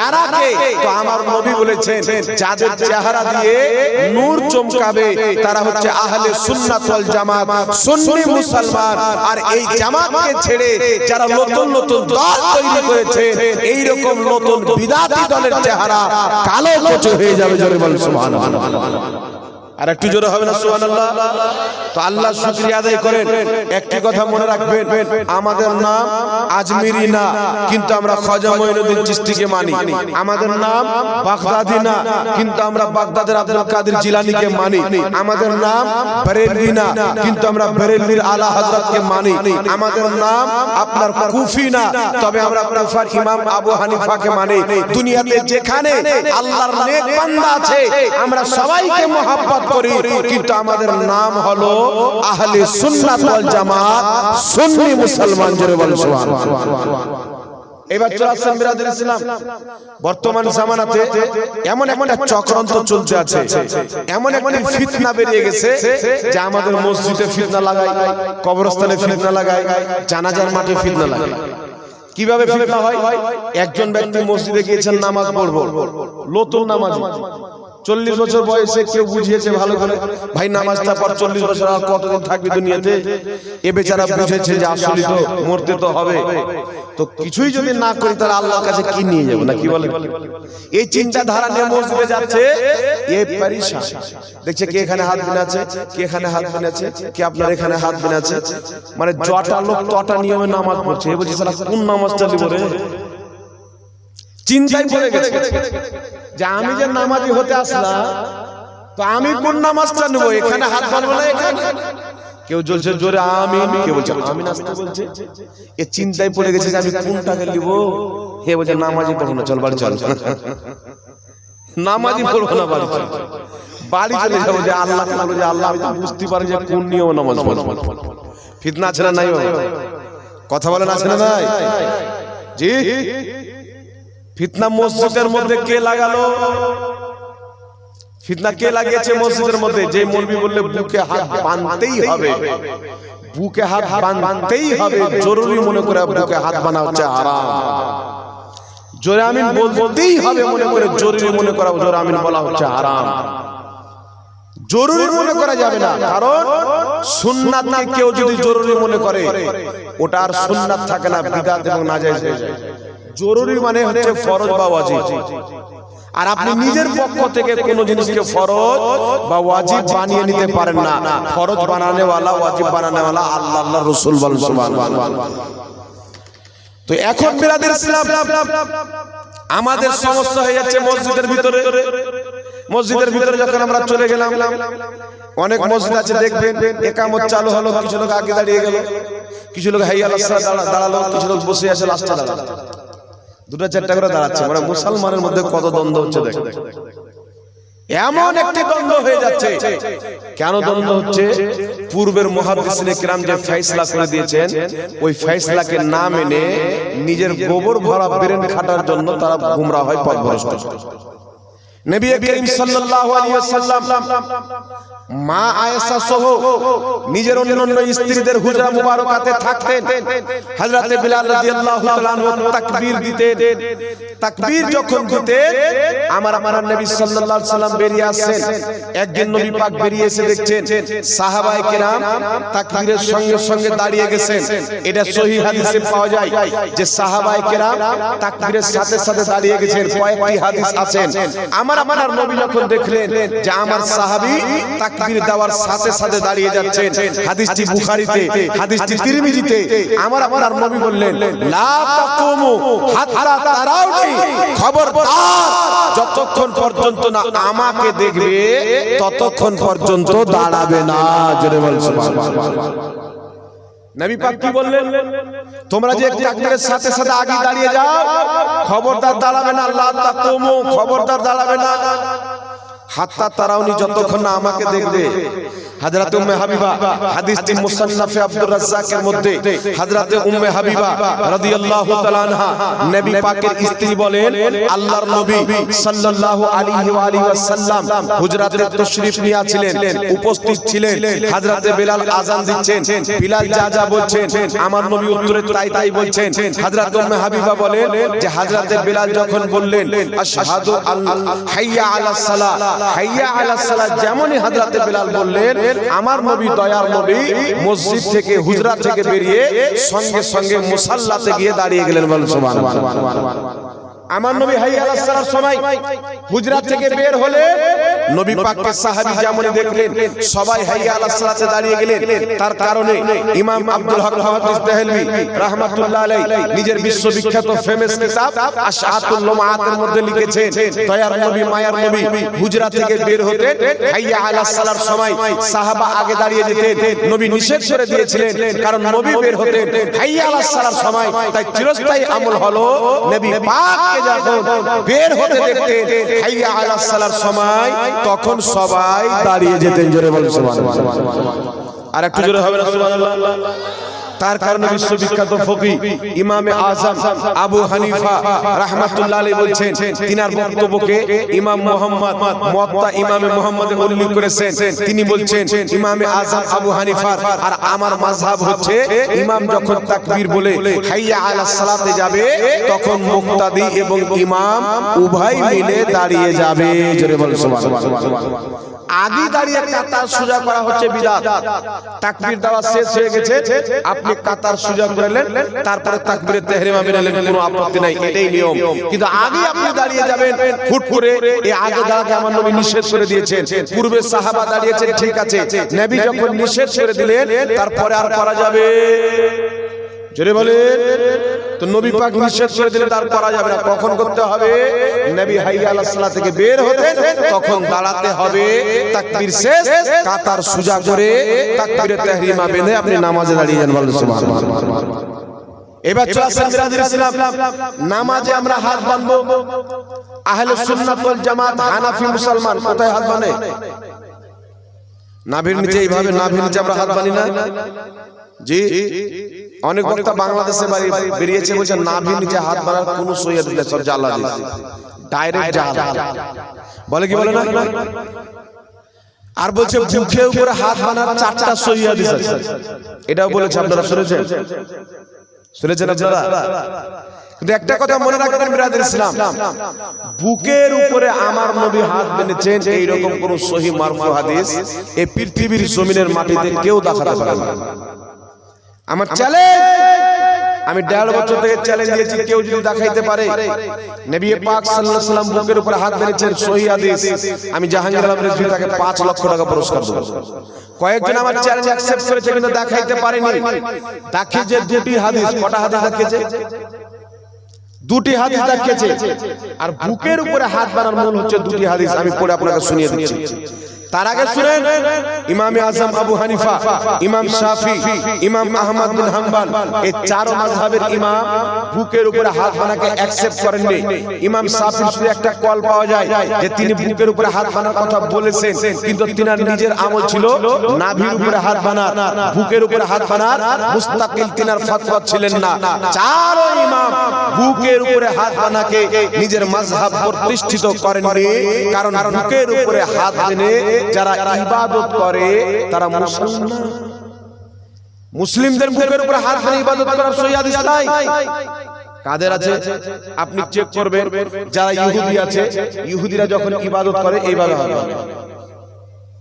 এরা কে? তো আমার নবী বলেছেন যাদের চেহারা দিয়ে নূর চমকাবে তারা হচ্ছে আহলে সুন্নাত ওয়াল জামাত, সুন্নি মুসলমান। আর এই জামাতকে ছেড়ে যারা নতুন নতুন দল তৈরি করেছে, এই রকম নতুন বিদআতি দলের চেহারা কালো কুচো হয়ে যাবে। জোরে বলেন সুবহানাল্লাহ। আর একটু জোরে হবে না সুবহানাল্লাহ? তো আল্লাহ শুকরিয়া আদায় করেন। একটি কথা মনে রাখবেন, আমাদের নাম আজমিরি না, কিন্তু আমরা খাজা মঈনুদ্দিন চিশতিকে মানি। আমাদের নাম বাগদাদি না, কিন্তু আমরা বাগদাদের আব্দুল কাদের জিলানীকে মানি। আমাদের নাম বেরেলভি না, কিন্তু আমরা বেরেলভির আলা হযরতকে মানি। আমাদের নাম আপনার কুফি না, তবে আমরা কুফার ইমাম আবু হানিফাকে মানি। দুনিয়াতে যেখানে আল্লাহর নেক বান্দা আছে আমরা সবাইকে মহব্বত করি, কিন্তু আমাদের নাম হলো আহলে সুন্নাত ওয়াল জামাত, সুন্নি মুসলমান। জোরে বলেন সুবহানাল্লাহ। এবার চলে আসছেন বিরাদুল ইসলাম। বর্তমান জামানাতে এমন একটা চক্রান্ত চলতে আছে, এমন একটা ফিতনা বেরিয়ে গেছে যে আমাদের মসজিদে ফিতনা লাগায়, কবরস্থানে ফিতনা লাগায়, জানাজার মাঠে ফিতনা লাগায়। কিভাবে ফিতনা হয়? একজন ব্যক্তি মসজিদে গিয়েছেন নামাজ পড়বো, নতুন নামাজি, 40 বছর বয়সে কেউ বুঝিয়েছে ভালো করে, ভাই নামাজটা পর 40 বছর আর কতদিন থাকবি দুনিয়াতে। এ বেচারা বুঝেছে যে আসলে তো মরতে তো হবে, তো কিছুই যদি না করি তাহলে আল্লাহর কাছে কি নিয়ে যাবো, না কি বলে? এই চিন্তাধারা নিয়ে মসজিদে যাচ্ছে, এ পরিশান দেখছে কে এখানে হাত বিনাচ্ছে, কে এখানে হাত বিনাচ্ছে, কে আপনার এখানে হাত বিনাচ্ছে, মানে জটা লোক তটা নিয়মে নামাজ পড়ছে। এ বলছে সালা কোন নামাজটা দিব রে? চিন্তায় পড়ে গেছে যে আমি যে নামাজি হতে আসলাম, তো আমি কোন নামাজটা নেব? এখানে হাত বাড়বো না এখানে? কেউ বলছে জোরে আমিন, কেউ বলছে আমিন আসতে বলছে। এ চিন্তায় পড়ে গেছে যে আমি কোনটাকে নিব। হে বলছে নামাজি পড়বো না, চল বাড়ি চল। নামাজি পড়বো না, বাড়ি চল। বাড়ি চলে যাবো যে আল্লাহ বলবো যে আল্লাহ আমি তো বুঝতে পারি যে কোন নিয়ম নামাজ পড়বো। ফিতনা আছে না নাই? কথা বলেন আছে না নাই? জি, ফিতনা মসজিদের মধ্যে কে লাগালো? ফিতনা কে লাগিয়েছে মসজিদের মধ্যে? যে মৌলবি বললে বুকে হাত বাঁধতেই হবে, বুকে হাত বাঁধতেই হবে, জরুরি মনে করে বুকে হাত বাঁধা হচ্ছে হারাম। জোরে আমিন বলতেই হবে মনে করে, জরুরি মনে করা, জোরে আমিন বলা হচ্ছে হারাম। জরুরি মনে করা যাবে না, কারণ সুন্নাতকে কেউ যদি জরুরি মনে করে ওটা আর সুন্নাত থাকে না, বিদআত এবং নাজায়েজ হয়ে যায়। জরুরি মানে হচ্ছে ফরজ বা ওয়াজিব। আর আপনি নিজের পক্ষ থেকে কোনো জিনিসকে ফরজ বা ওয়াজিব বানিয়ে নিতে পারেন না। ফরজ বানানে ওয়ালা, ওয়াজিব বানানে ওয়ালা আল্লাহ, আল্লাহর রাসূল সুবহানাল্লাহ। তো এখন বিরাদুল ইসলাম আমাদের সমস্যা হয়ে যাচ্ছে মসজিদের ভিতরে। মসজিদের ভিতরে যখন আমরা চলে গেলাম, অনেক মসজিদ আছে দেখবেন একামত চালু হলো, কিছু লোক আগে দাঁড়িয়ে গেল, কিছু লোক হাইয়া আলাস সালাত দাঁড়ালো, কিছু লোক বসে আছে লাস্টে দাঁড়ালো, দুটো চারটা করে দাঁড়াচ্ছে। মানে মুসলমানের মধ্যে কত দ্বন্দ্ব হচ্ছে দেখেন। এমন একটি দ্বন্দ্ব হয়ে যাচ্ছে। কেন দ্বন্দ্ব হচ্ছে? পূর্বের মুহাদ্দিসিনে কিরাম যে ফয়সালা করে দিয়েছেন, ওই ফয়সালাকে না মেনে নিজের গোবর ভরা ব্রেন খাটার জন্য তারা গুমরাহ হয়, পথভ্রষ্ট। নবী করিম সাল্লাল্লাহু আলাইহি ওয়াসাল্লাম মা আয়েশা সহ নিজের অন্যান্য স্ত্রীদের হুজরা মুবারকাতে থাকতেন। হযরতে বিলাল রাদিয়াল্লাহু তাআলা আনহু তাকবীর দিতেন। তাকবীর যখন দিতেন, আমার নবী সাল্লাল্লাহু আলাইহি সাল্লাম বেরিয়ে আসেন। একদিন নবী পাক বেরিয়ে এসে দেখছেন সাহাবায়ে কেরাম তাকবীরের সঙ্গে সঙ্গে দাঁড়িয়ে গেছেন। এটা সহিহ হাদিসে পাওয়া যায় যে সাহাবায়ে কেরাম তাকবীরের সাথে সাথে দাঁড়িয়ে গেছেন। কয়েকটি হাদিস আছেন। আমার নবী যখন দেখলেন যে আমার সাহাবী তাকবীর দেওয়ার সাথে সাথে দাঁড়িয়ে যাচ্ছেন, হাদিসটি বুখারীতে, হাদিসটি তিরমিজিতে, আমার নবী বললেন লা তাকুমু হাত্তা তারাউনি, খবরদার যতক্ষণ পর্যন্ত না আমাকে দেখবে ততক্ষণ পর্যন্ত দাঁড়াবে না। জোরে বল সুবহানাল্লাহ। নবী পাক কি বললেন? তোমরা যে তাকবীরের সাথে সাথে আগে দাঁড়িয়ে যাও, খবরদার দাঁড়াবে না। লা তাকুমু, খবরদার দাঁড়াবে না। হাত্তা তারাউনি, যতক্ষণ না আমাকে দেখবে। হযরত উম্মে হাবিবা, হাদিসটি মুসান্নাফে আব্দুর রাজ্জাকের মধ্যে, হযরত উম্মে হাবিবা রাদিয়াল্লাহু তাআলা আনহা নবী পাকের স্ত্রী বলেন, আল্লাহর নবী সাল্লাল্লাহু আলাইহি ওয়া আলিহি ওয়াসাল্লাম হুজরাতে তাশরীফ নিয়ে ছিলেন, উপস্থিত ছিলেন। হযরত বিলাল আযান দিচ্ছেন, বিলাল যা যা বলছেন আমার নবী উত্তরে তাই তাই বলছেন। হযরত উম্মে হাবিবা বলেন যে হযরত বিলাল যখন বললেন আশহাদু আল্লাহ হাইয়া আলাস সালাহ, হাইয়া আলাস সালাহ, যেমনই হযরত বিলাল বললেন, আমার নবী দয়ার নবী মসজিদ থেকে, হুজরা থেকে বেরিয়ে সঙ্গে সঙ্গে মুসাল্লাতে গিয়ে দাঁড়িয়ে গেলেন। বলেন সুবহানাল্লাহ। আমার নবী হাইয়া আলাস সালার সময় হুজরা থেকে বের হলে নবী পাককে সাহাবী যেমনই দেখলেন সবাই হাইয়া আলাস সালাতে দাঁড়িয়ে গেলেন। তার কারণে ইমাম আব্দুল হক মুহাদ্দিস দেহলভী রাহমাতুল্লাহ আলাইহি নিজের বিশ্ববিখ্যাত ফেমাস কিতাব আশআতুল লুমাআতের মধ্যে লিখেছেন, দয়ার নবী মায়ার নবী হুজরা থেকে বের হতেন, হাইয়া আলাস সালার সময় সাহাবা আগে দাঁড়িয়ে যেতেন। নবী নিষেধ করে দিয়েছিলেন, কারণ নবী বের হতেন হাইয়া আলাস সালার সময়। তাই চিরস্থায়ী আমল হলো নবী পাক যখন বের হতে দেখতেন হাইয়া আলাস সালার সময়, তখন সবাই দাঁড়িয়ে যেতেন। জোরে বলেন সুবহানাল্লাহ। আর একটু জোরে হবে না সুবহানাল্লাহ। তার কারণে বিশ্ববিখ্যাত ফকি ইমামে আজম আবু হানিফা রাহমাতুল্লাহ আলাইহি বলছেন, তিনার বক্তব্যকে ইমাম মুহাম্মদ মুয়াত্তা ইমামে মুহাম্মদে উল্লেখ করেছেন। তিনি বলছেন ইমামে আজম আবু হানিফা আর আমার মাযহাব হচ্ছে ইমাম যখন তাকবীর বলে হাইয়া আলাস সালাতে যাবে তখন মুক্তাদি এবং ইমাম উভয় মিলে দাঁড়িয়ে যাবে। জোরে বল সুবহানাল্লাহ। আগে দাঁড়িয়ে কাতার সোজা করা হচ্ছে বিদআত। তাকবীর দেওয়া শেষ হয়ে গেছে, আপনি কাতার সোজা করলেন, তারপরে তাকবীরে তাহরিমা মিলালেন, কোনো আপত্তি নাই, এটাই নিয়ম। কিন্তু আগে আপনি দাঁড়িয়ে যাবেন হুট করে, এই আগে দাঁড়াতে আমার নবী নিষেধ করে দিয়েছেন। পূর্বে সাহাবা দাঁড়িয়েছেন, ঠিক আছে, নবী যখন নিষেধ করে দিলেন তারপরে আর করা যাবে? জোরে বলেন। তো নবী পাক নিষেধ করে দিলে তার করা যাবে না। কখন করতে হবে? নবী হাইয়া আলাস সালাত থেকে বের হতেন তখন দাঁড়াতে হবে। তাকবীর শেষ, কাতার সোজা করে তাকবীরে তাহরিমা বেঁধে আপনি নামাজে দাঁড়িয়ে যান। বলেন সুবহানাল্লাহ। এবার চলে আসেন বিরাদর ইসলাম, নামাজে আমরা হাত বাঁধবো। আহলে সুন্নাত ওয়াল জামাত হানাফি মুসলমান কোথায় হাত বাঁধে? নাভির নিচে। এইভাবে নাভির নিচে আমরা হাত বাঁধি না। জি, অনেক বক্তা বাংলাদেশে বেরিয়েছে, বলছে নাভির নিচে হাত বাঁধার কোন সহিহ হাদিস সব জাল হাদিস, ডাইরেক্ট জাল বলে। কি বলে না? আর বলছে বুকের উপরে হাত বাঁধার 4টা সহিহ হাদিস আছে, এটাও বলেছে। আপনারা শুনেছেন? শুনেছেন আপনারা? কিন্তু একটা কথা মনে রাখবেন বিরাদর ইসলাম, বুকের উপরে আমার নবী হাত বেঁধেছেন এইরকম কোন সহিহ মারফু হাদিস এই পৃথিবীর জমিনের মাটিতে কেউ দেখাতে পারে না। আমার চ্যালেঞ্জ, আমি 1.5 বছর থেকে চ্যালেঞ্জ দিয়েছি, কেউ যদি দেখাইতে পারে নবী পাক সাল্লাল্লাহু আলাইহি সাল্লাম বুকের উপরে হাত বেঁধেছেন সহিহ হাদিস, আমি জাহাঙ্গীর আলম রিজভী তাকে 5 লক্ষ টাকা পুরস্কার দেব। কয়েকজন আমার চ্যালেঞ্জ অ্যাকসেপ্ট করেছে কিন্তু দেখাইতে পারেনি। দেখে যে 2টি হাদিস, কটা হাদিস দেখিয়েছে? 2টি হাদিস দেখিয়েছে। আর বুকের উপরে হাত বাঁধার মূল হচ্ছে 2টি হাদিস, আমি পড়ে আপনাকে শুনিয়ে দিচ্ছি। তার আগে শুনেন, ইমামে আজম আবু হানিফা, ইমাম শাফি, ইমাম আহমদ বিন হাম্বল, এই 4 মাযহাবের ইমাম বুকের উপরে হাত বাঁধাকে অ্যাকসেপ্ট করেননি। ইমাম শাফির শুধু একটা কল পাওয়া যায় যে তিনি বুকের উপরে হাত বাঁধার কথা বলেছেন, কিন্তু তিনার নিজের আমল ছিল নাভির উপরে হাত বাঁধা, বুকের উপরে হাত বাঁধার মুস্তাকিল তিনার ফতোয়া ছিলেন না। 4 ইমাম বুকের উপরে হাত বাঁধাকে নিজের মাযহাব প্রতিষ্ঠিত করেননি, কারণ বুকের উপরে হাত বেঁধে যারা ইবাদত করে তারা মুসলমান। মুসলিমদের বুকের উপরে হাত বেঁধে ইবাদত করার সহিহ হাদিস নাই। কাদের আছে আপনি চেক করবেন? যারা ইহুদি আছে, ইহুদিরা যখন ইবাদত করে এইভাবে হাত বাঁধে,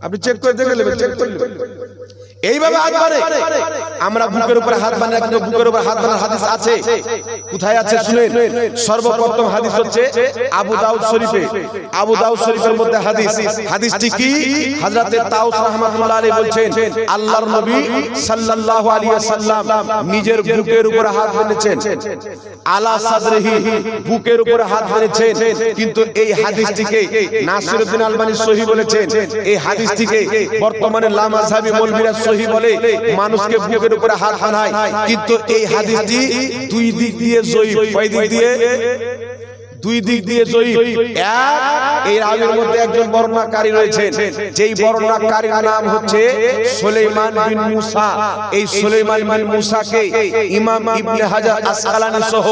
আপনি চেক করে দেখে নেবেন, চেক করে নেবেন এইভাবে হাত বাঁধে। আমরা বুকের উপরে হাত বাঁধি, কিন্তু বুকের উপরে হাত বাঁধার হাদিস আছে। কোথায় আছে শুনেন। সর্বপ্রথম হাদিস হচ্ছে আবু দাউদ শরীফে। আবু দাউদ শরীফের মধ্যে হাদিস, হাদিসটি কি? হযরতে তাউস রাহমাতুল্লাহ আলাইহি বলছেন আল্লাহর নবী সাল্লাল্লাহু আলাইহি ওয়াসাল্লাম নিজের বুকের উপরে হাত বেঁধেছেন, আলা সাদরিহি, বুকের উপরে হাত বেঁধেছেন। কিন্তু এই হাদিসটিকে নাসিরউদ্দিন আলবানী সহিহ বলেছেন। এই হাদিসটিকে বর্তমানে লা মাযহাবী মৌলবীরা সহিহ বলে, মানুষকে বুকের উপরে হাত বাঁধায়। কিন্তু এই হাদিসটি 2 দিক দিয়ে জয়ীফ। কয় দিক দিয়ে? 2 দিক দিয়ে জয়ীফ। এই রাবির মধ্যে একজন বর্ণনাকারী রয়েছেন, যেই বর্ণনাকারীর নাম হচ্ছে সুলাইমান বিন মুসা। এই সুলাইমান বিন মুসাকে ইমাম ইবনে হাজার আসকালানী সহ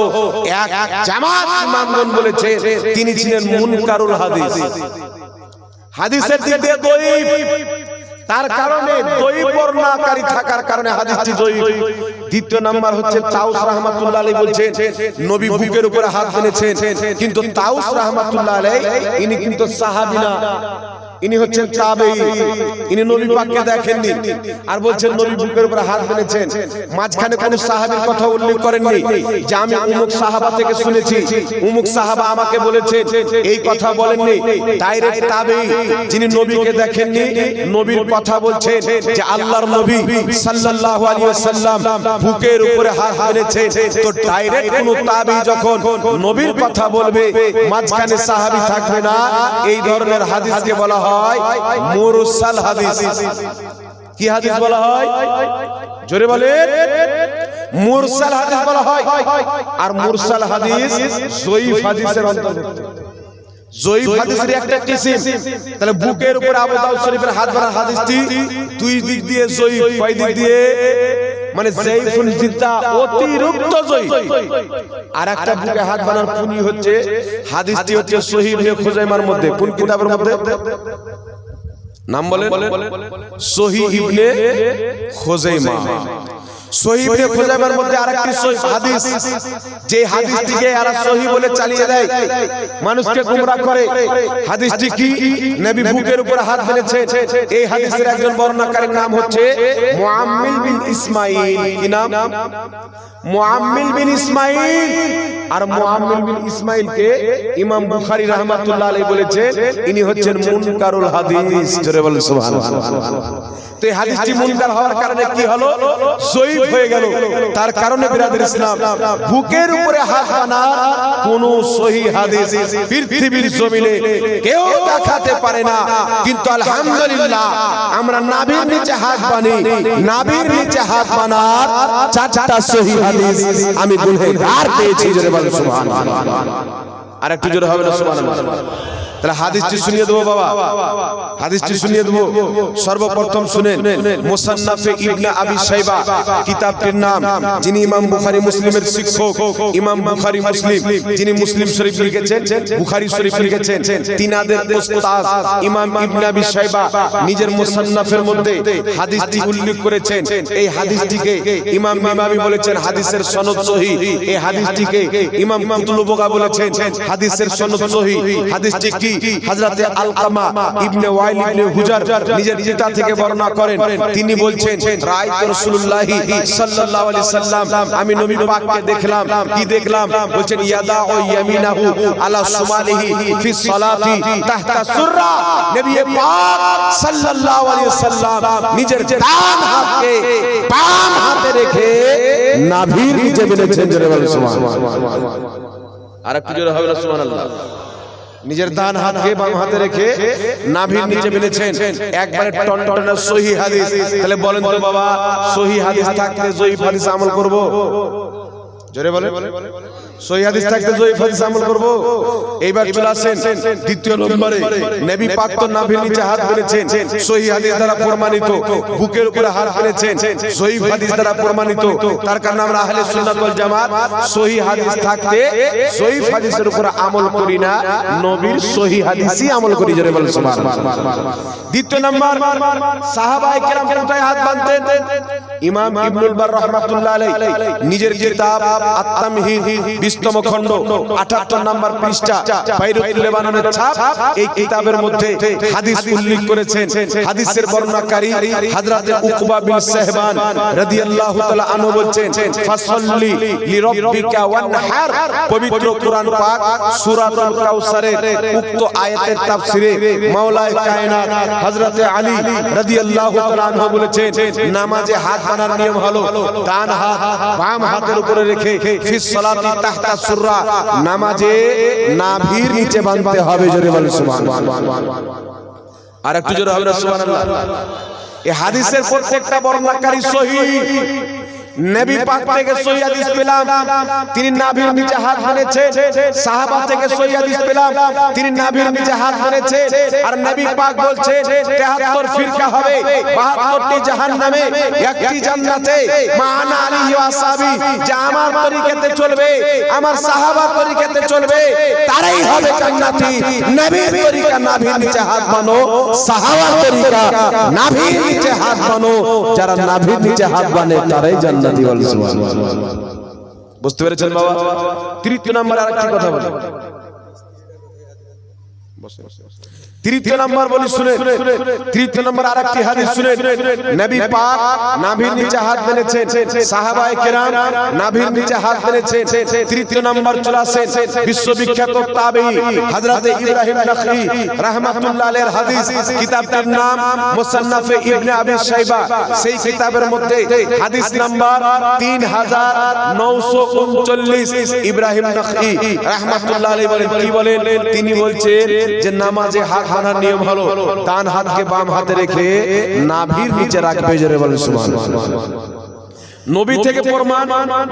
এক জামাত ইমামগণ বলেছেন তিনি ছিলেন মুনকারুল হাদিস। হাদিসের দিক দিয়ে জয়ীফ, তার কারণে দয়ীফ বর্ণনাকারী থাকার কারণে হাদিসটি দয়ীফ। দ্বিতীয় নাম্বার হচ্ছে তাউস রাহমাতুল্লাহ আলাইহি বলছেন নবী বুকের উপরে হাত বেঁধেছেন, কিন্তু তাউস রাহমাতুল্লাহ আলাইহি ইনি কিন্তু সাহাবী না, ইনি হচ্ছেন তাবেঈ। ইনি নবী পাককে দেখেননি আর বলছেন নবী বুকের উপরে হাত বেঁধেছেন। মাঝখানে কোন সাহাবীর কথা উল্লেখ করেননি যে আমি অমুক সাহাবা থেকে শুনেছি, অমুক সাহাবা আমাকে বলেছেন, এই কথা বলেননি। ডাইরেক্ট তাবেঈ, যিনি নবীকে দেখেননি, নবীর কথা বলছেন যে আল্লাহর নবী সাল্লাল্লাহু আলাইহি ওয়াসাল্লাম বুকের উপরে হাত বেঁধেছেন। তো ডাইরেক্ট কোন তাবেঈ যখন নবীর কথা বলবে, মাঝখানে সাহাবী থাকবে না, এই ধরনের হাদিসকে বলা হয় মুরসাল হাদিস। কি হাদিস বলা হয়? জোরে বলেন। মুরসাল হাদিস বলা হয়। আর মুরসাল হাদিস জয়ীফ হাদিসের অন্তর্ভুক্ত। জয়ীফ হাদিসের একটা কিসিম। তাহলে বুকের উপর আবু দাউদ শরীফের হাত বাঁধার হাদিসটি 2 দিক দিয়ে জয়ীফ। কয় দিক দিয়ে? মানে জাইফুল জিদ্দা অতিরিক্ত জয়ী। আর একটা বুকে হাত বানার পুনি হচ্ছে হাদিসটি হচ্ছে সহিহ ইবনে খুজাইমার মধ্যে। কোন কিতাবের মধ্যে নাম বলেন? সহিহ ইবনে খুজাইমা। সহিহ ইবনে খুজাইমার মধ্যে আরেকটি সহিহ হাদিস, যে হাদিসটিকে এরা সহিহ বলে চালিয়ে দেয়, মানুষকে গোমরাহ করে। হাদিসটি কি? নবী বুকের উপর হাত বেঁধেছেন। এই হাদিসের একজন বর্ণনাকারীর নাম হচ্ছে মুআম্মিল বিন ইসমাঈল। কি নাম? মুআম্মিল বিন ইসমাঈল। আর মুআম্মিল বিন ইসমাঈলকে ইমাম বুখারী রাহমাতুল্লাহ আলাইহি বলেছেন ইনি হচ্ছেন মুনকারুল হাদিস। জোরে বলেন সুবহানাল্লাহ। তো এই হাদিসটি মুনকার হওয়ার কারণে কি হলো? জয়ীফ হয়ে গেল। তার কারণে বিরাদর ইসলাম, বুকের উপরে হাত বানার কোন সহিহ হাদিস পৃথিবীর জমিনে কেউ দেখাতে পারে না। কিন্তু আলহামদুলিল্লাহ আমরা নাভির নিচে হাত বানি, নাভির নিচে হাত বানার 4টা সহিহ হাদিস আমি গুনহেগার পেয়েছি। জোরে বলেন সুবহানাল্লাহ। আর একটু জোরে হবে না সুবহানাল্লাহ? তাহলে হাদিসটি শুনিয়ে দেবো বাবা, হাদিসটি শুনিয়ে দেবো। সর্বপ্রথম শুনেন, মুসান্নাফে ইবনে আবি শাইবা কিতাবটির নাম, যিনি ইমাম বুখারী মুসলিমের শিক্ষক। ইমাম বুখারী মুসলিম যিনি মুসলিম শরীফ লিখেছেন, বুখারী শরীফ লিখেছেন, তিনাদের উস্তাদ ইমাম ইবনে আবি শাইবা নিজের মুসান্নাফের মধ্যে হাদিসটি উল্লেখ করেছেন। এই হাদিসটিকে ইমাম ইমামি বলেছেন হাদিসের সনদ সহিহ। এই হাদিসটিকে ইমাম কুতুবুগা বলেছেন হাদিসের সনদ সহিহ। হাদিসটি কি? হযরতে আলকামা ইবনে ওয়াইল ইবনে হুজার নিজের পিতা থেকে বর্ণনা করেন। তিনি বলছেন রাআইতু রাসূলুল্লাহ সাল্লাল্লাহু আলাইহি সাল্লাম, আমি নবী পাককে দেখলাম। কি দেখলাম? বলছেন ইয়াদাউ ইয়ামিনাহু আলা সুমালিহি ফি সালাতি তাহতা সুররা। নবী পাক সাল্লাল্লাহু আলাইহি সাল্লাম নিজের ডান হাতকে বাম হাতে রেখে নাভির নিচে বেঁধেছেন। জোরে বলেন সুবহানাল্লাহ। আর একটু জোরে হবে না সুবহানাল্লাহ? নিজের ডান হাতকে বাম হাতে রেখে নাভির নিচে বেঁধেছেন। একবারে টনটনে সহিহ হাদিস। তাহলে বলেন তো বাবা, সহিহ হাদিস থাকতে জয়ীফ হাদিস আমল করব? জোরে বলেন। সহিহ হাদিস থাকতে জয়ীফ হাদিস আমল করব? এইবার চলে আসেন দ্বিতীয় নম্বরে। নবী পাক তো নাভির নিচে হাত বেঁধেছেন, সহিহ হাদিস দ্বারা প্রমাণিত। বুকের উপরে হাত বেঁধেছেন, জয়ীফ হাদিস দ্বারা প্রমাণিত। তার কারণে আমরা আহলে সুন্নাত ওয়াল জামাত সহিহ হাদিস থাকতে জয়ীফ হাদিসের উপর আমল করি না, নবীর সহিহ হাদিসই আমল করি। জোরে বলেন সুবহানাল্লাহ। দ্বিতীয় নম্বর, সাহাবায়ে কেরাম কোথায় হাত বাঁধতেন? ইমাম ইবনুল বার রাহমাতুল্লাহ আলাইহি নিজের কিতাব আত-তামহিদ 20তম খণ্ড 78 নম্বর পৃষ্ঠা, বাইরুতুল লেবাননের ছাপ, এই কিতাবের মধ্যে হাদিস উল্লেখ করেছেন। হাদিসের বর্ণনাকারী হযরত উকবা বিন সাহবান রাদিয়াল্লাহু তাআলা আনহু বলেন, ফাসাল্লি লিরাব্বিকা ওয়ানহার। পবিত্র কুরআন পাক সূরাতুল কাউসারের উক্ত আয়াতের তাফসিরে মাওলায়ে কায়নাত হযরত আলী রাদিয়াল্লাহু তাআলা আনহু বলেছেন, নামাজে হাত বানার নিয়ম হলো ডান হাত বাম হাতের উপরে রেখে ফি সালাতি তাহতা সুররা, নামাজে নাভির নিচে বাঁধতে হবে। জোরে বলেন সুবহানাল্লাহ। আর একটু জোরে হবে না সুবহানাল্লাহ? এই হাদিসের প্রত্যেকটা বর্ণনাকারী সহিহ। নবী পাক থেকে সহিহ হাদিস পেলাম তিনি নাভির নিচে হাত বেঁধেছেন, সাহাবা থেকে সহিহ হাদিস পেলাম তিনি নাভির নিচে হাত বেঁধেছেন। আর নবী পাক বলছেন 73 ফিরকা হবে, 72টি জাহান্নামে, একটি জান্নাতে। মা'আনা আলিহি ওয়া আসহাবি, যে আমার তরিকাতে চলবে, আমার সাহাবার তরিকাতে চলবে, তারাই হবে জান্নাতি। নবীর তরিকা নাভির নিচে হাত বানো, সাহাবার তরিকা নাভির নিচে হাত বানো, যারা নাভির নিচে হাত বানে তারাই জান্নাতি। বুঝতে পেরেছেন বাবা? তৃতীয় নম্বর আরেকটি কথা বলি, তৃতীয় নম্বর বলি শুনেন। তৃতীয় নম্বর আরেকটি হাদিস শুনেন। নবী পাক নাভির নিচে হাত বেঁধেছেন, সাহাবায়ে কেরাম নাভির নিচে হাত বেঁধেছেন। তৃতীয় নম্বর চলে আসেন বিশ্ববিখ্যাত তাবেঈ হযরত ইব্রাহিম নাখঈ রাহমাতুল্লাহ আলাইহির হাদিস। কিতাবটার নাম মুসান্নাফে ইবনে আবি শাইবা। সেই কিতাবের মধ্যে হাদিস নাম্বার 3939। ইব্রাহিম নাখঈ রাহমাতুল্লাহ আলাইহি বলেন, কি বলেন? তিনি বলছেন যে নামাজে হাত বাঁধার নিয়ম হলো ডান হাতকে বাম হাতে রেখে নাভির নিচে রাখবে। জোরে বলেন সুবহানাল্লাহ। নবী থেকে প্রমাণ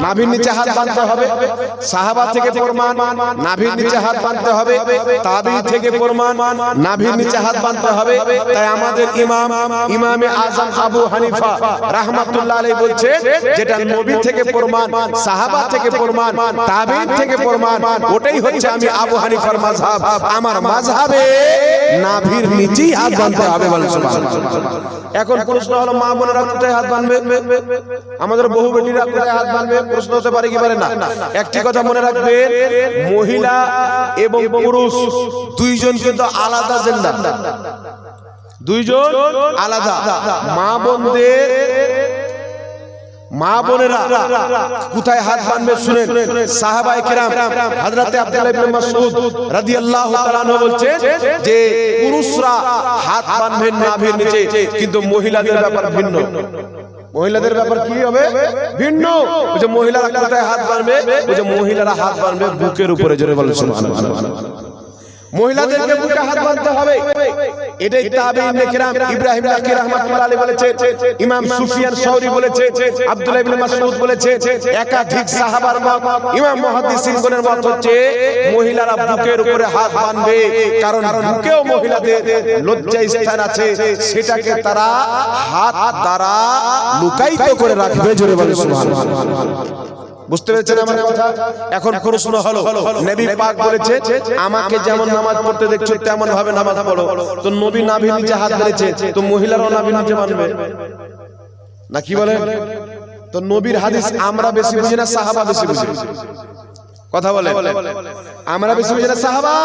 নাভির নিচে হাত বাঁধতে হবে, সাহাবা থেকে প্রমাণ নাভির নিচে হাত বাঁধতে হবে, তাবি থেকে প্রমাণ নাভির নিচে হাত বাঁধতে হবে। তাই আমাদের ইমামে আযম আবু হানিফা রাহমাতুল্লাহ আলাইহি বলছে যেটা নবী থেকে প্রমাণ, সাহাবা থেকে প্রমাণ, তাবি থেকে প্রমাণ, ওটাই হচ্ছে আমি আবু হানিফার মাযহাব। আমার মাযহাবে নাভির নিচেই হাত বাঁধতে হবে। বলেন সুবহানাল্লাহ। এখন প্রশ্ন হলো মা বোনেরা কোথায় হাত বাঁধবে? আমাদের বহু বেটিরা কোথায় হাত বাঁধবে? প্রশ্ন হতে পারে কি পারে না? একটি কথা মনে রাখবেন, মহিলা এবং পুরুষ দুইজন কিন্তু আলাদা জিন্দা, দুইজন আলাদা। মা বোনেরা কোথায় হাত বাঁধবে শুনেন। সাহাবায়ে কেরাম হযরতে আব্দুল্লাহ ইবনে মাসউদ রাদিয়াল্লাহু তাআলা আনহু বলছেন যে পুরুষরা হাত বাঁধবেন নাভির নিচে, কিন্তু মহিলাদের ব্যাপার ভিন্ন। মহিলাদের ব্যাপার কি হবে? ভিন্ন। ওই যে মহিলারা কোথায় হাত বাঁধবে? ওই যে মহিলারা হাত বাঁধবে বুকের উপরে। জোরে বলেন সুবহানাল্লাহ। মহিলাদেরকে বুকে হাত বাঁধতে হবে। এটাই তাবেঈনে কেরাম ইব্রাহিম নাকি রাহমাতুল্লাহ আলাইহি বলেছে, ইমাম সুফিয়ান সাউরি বলেছে, আব্দুল্লাহ ইবনে মাসউদ বলেছে, একাধিক সাহাবার মত, ইমাম মুহাদ্দিসিনগণের মত হচ্ছে মহিলারা বুকের উপরে হাত বাঁধবে, কারণ বুকেও মহিলাদের লজ্জা স্থান আছে, সেটাকে তারা হাত দ্বারা লুকায়িত করে রাখবে। জোরে বলেন সুবহানাল্লাহ। বুঝতে পেরেছেন আমার কথা? এখন প্রশ্ন হলো, নবী পাক বলেছে আমাকে যেমন নামাজ পড়তে দেখছো তেমন ভাবে নামাজ পড়ো, তো নবী নাভির নিচে হাত ধরেছে, তো মহিলারাও নাভির নিচে বাঁধবে না? কি বলেন? তো নবীর হাদিস আমরা বেশি বুঝি না সাহাবা বেশি বুঝি? কথা বলে আমরা বেশি বুঝি না সাহাবা?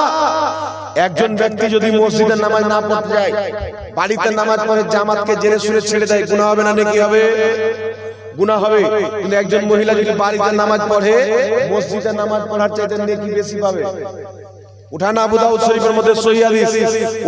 একজন ব্যক্তি যদি মসজিদে নামাজ না পড়তে যায়, বাড়িতে নামাজ পড়ে জামাতকে জেনে শুনে ছেড়ে দেয়, গুনাহ হবে না নাকি হবে? গুনাহ হবে। কিন্তু একজন মহিলা যদি বাড়িতে নামাজ পড়ে, মসজিদে নামাজ পড়ার চাইতে নেকি বেশি পাবে। উঠান আবু দাউদ শরীফের মধ্যে সহিহ হাদিস,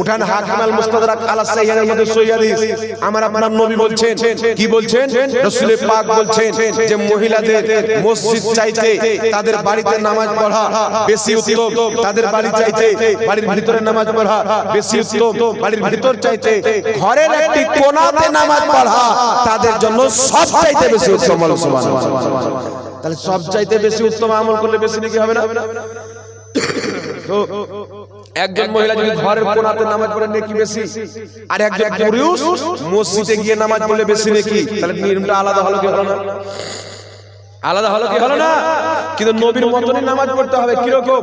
উঠান হাকিম আল মুস্তাদরাক আলা সাহিহের মধ্যে সহিহ হাদিস। আমার আপনার নবী বলছেন, কি বলছেন? রাসূল পাক বলছেন যে মহিলাদের মসজিদ চাইতে তাদের বাড়িতে নামাজ পড়া বেশি উত্তম, তাদের বাড়ি চাইতে বাড়ির ভিতরে নামাজ পড়া বেশি উত্তম, বাড়ির ভিতর চাইতে ঘরের একটি কোণাতে নামাজ পড়া তাদের জন্য সব চাইতে বেশি উত্তম। সুবহানাল্লাহ। তাহলে সব চাইতে বেশি উত্তম আমল করলে বেশি নাকি হবে না? তো একজন মহিলা যদি ঘরের কোণাতে নামাজ পড়ে নেকি বেশি, আর একজন পুরুষ মসজিদে গিয়ে নামাজ পড়লে বেশি নেকি। তাহলে নিয়মটা আলাদা হলো কি হলো না? আলাদা হলো কি হলো না? কিন্তু নবীর মতনই নামাজ পড়তে হবে। কি রকম?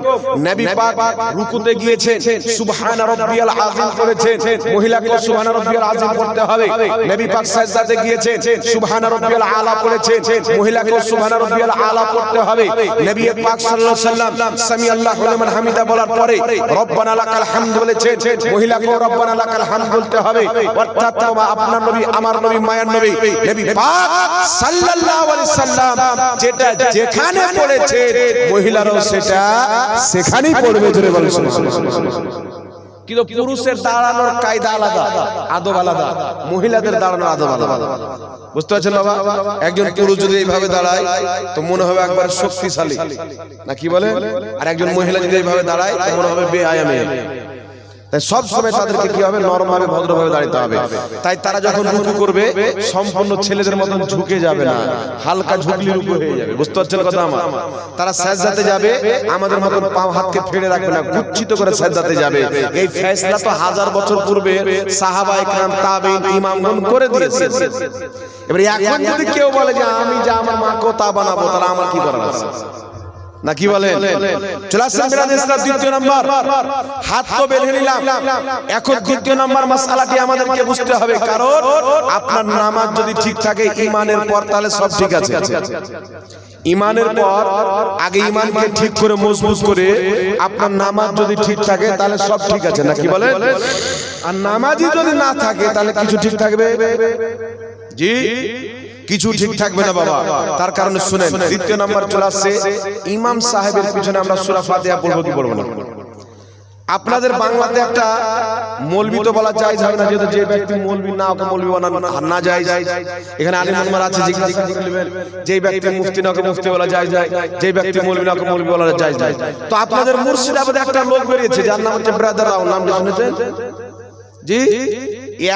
নবী পাক রুকুতে গিয়েছেন, সুবহান রাব্বিয়াল আযীম করেছেন, মহিলাকে সুবহান রাব্বিয়াল আযীম পড়তে হবে। নবী পাক সাজদাতে গিয়েছেন, সুবহান রাব্বিয়াল আলা পড়েছেন, মহিলাকে সুবহান রাব্বিয়াল আলা পড়তে হবে। নবী পাক সাল্লাল্লাহু আলাইহি সাল্লাম সামি আল্লাহু লিমান হামিদা বলার পরে রব্বানা লাকাল হামদ বলেছেন, মহিলাকে রব্বানা লাকাল হামদ বলতে হবে। অর্থাৎ আপনার নবী, আমার নবী, মায়ের নবী নবী পাক সাল্লাল্লাহু আলাইহি সাল্লাম যেটা যেখানে পড়েছে মহিলারাও সেটা সেখানেই পড়বে। জোরে বলেন সুবহানাল্লাহ। কিন্তু পুরুষের দাঁড়ানোর কায়দা আলাদা, আদব আলাদা, মহিলাদের দাঁড়ানোর আদব আলাদা। বুঝতে পারছেন বাবা? একজন পুরুষ যদি এইভাবে দাঁড়ায় তো মনে হবে একবার শক্তিশালী, না কি বলে? আর একজন মহিলা যদি এইভাবে দাঁড়ায় তো মনে হবে বেহায়া মেয়ে। তাই সব সময় তাদেরকে কি হবে? নরমাল ভদ্রভাবে দাঁড়াতে হবে। তাই তারা যখন রুকু করবে সম্পূর্ণ ছেলেদের মতন ঝুঁকে যাবে না, হালকা ঝুঁকলে রুকু হয়ে যাবে। বুঝতে পারছেন কথা আমার? তারা সাজদাতে যাবে আমাদের মতন পাও হাতকে ফেলে রাখবে না, গুচ্ছিত করে সাজদাতে যাবে। এই ফয়সালা তো হাজার বছর পূর্বে সাহাবায়ে কেরাম, তাবেঈন, ইমামগণ করে দিয়েছেন। এবারে এখন যদি কেউ বলে যে আমি যা আমার মাকেও তা বানাবো, তাহলে আমার কি করার আছে? না কি বলেন? চলে আসেন বিরাদের ইসলাম দ্বিতীয় নাম্বার। হাত তো বেঁধে নিলাম, এখন দ্বিতীয় নাম্বার মাসআলাটি আমাদেরকে বুঝতে হবে। কারণ আপনার নামাজ যদি ঠিক থাকে ঈমানের পর, তাহলে সব ঠিক আছে। ঈমানের পর আগে ঈমানকে ঠিক করে মজবুত করে আপনার নামাজ যদি ঠিক থাকে তাহলে সব ঠিক আছে। না কি বলেন? আর নামাজই যদি না থাকে তাহলে কিছু ঠিক থাকবে? জি, কিছু ঠিক থাকবে না বাবা। তার কারণে শুনেন, দ্বিতীয় নাম্বার চলে আসছে, ইমাম সাহেবের পিছনে আমরা সূরা ফাতিহা পড়ব কি পড়ব না? আপনাদের বাংলাতে একটা মৌলবি তো বলা জায়েজ হবে না, যেহেতু যে ব্যক্তি মৌলবি না ওকে মৌলবি বানানো না জায়েজ। এখানে আলিম উলামা আছে, জিজ্ঞাসা করে নেবেন যে ব্যক্তি মুফতি না ওকে মুফতি বলা জায়েজ নাই, যে ব্যক্তি মৌলবি না ওকে মৌলবি বলা জায়েজ নাই। তো আপনাদের মুর্শিদাবাদে একটা লোক বেরিয়েছে যার নাম হচ্ছে ব্রাদার রাও, নাম শুনেছেন? জি,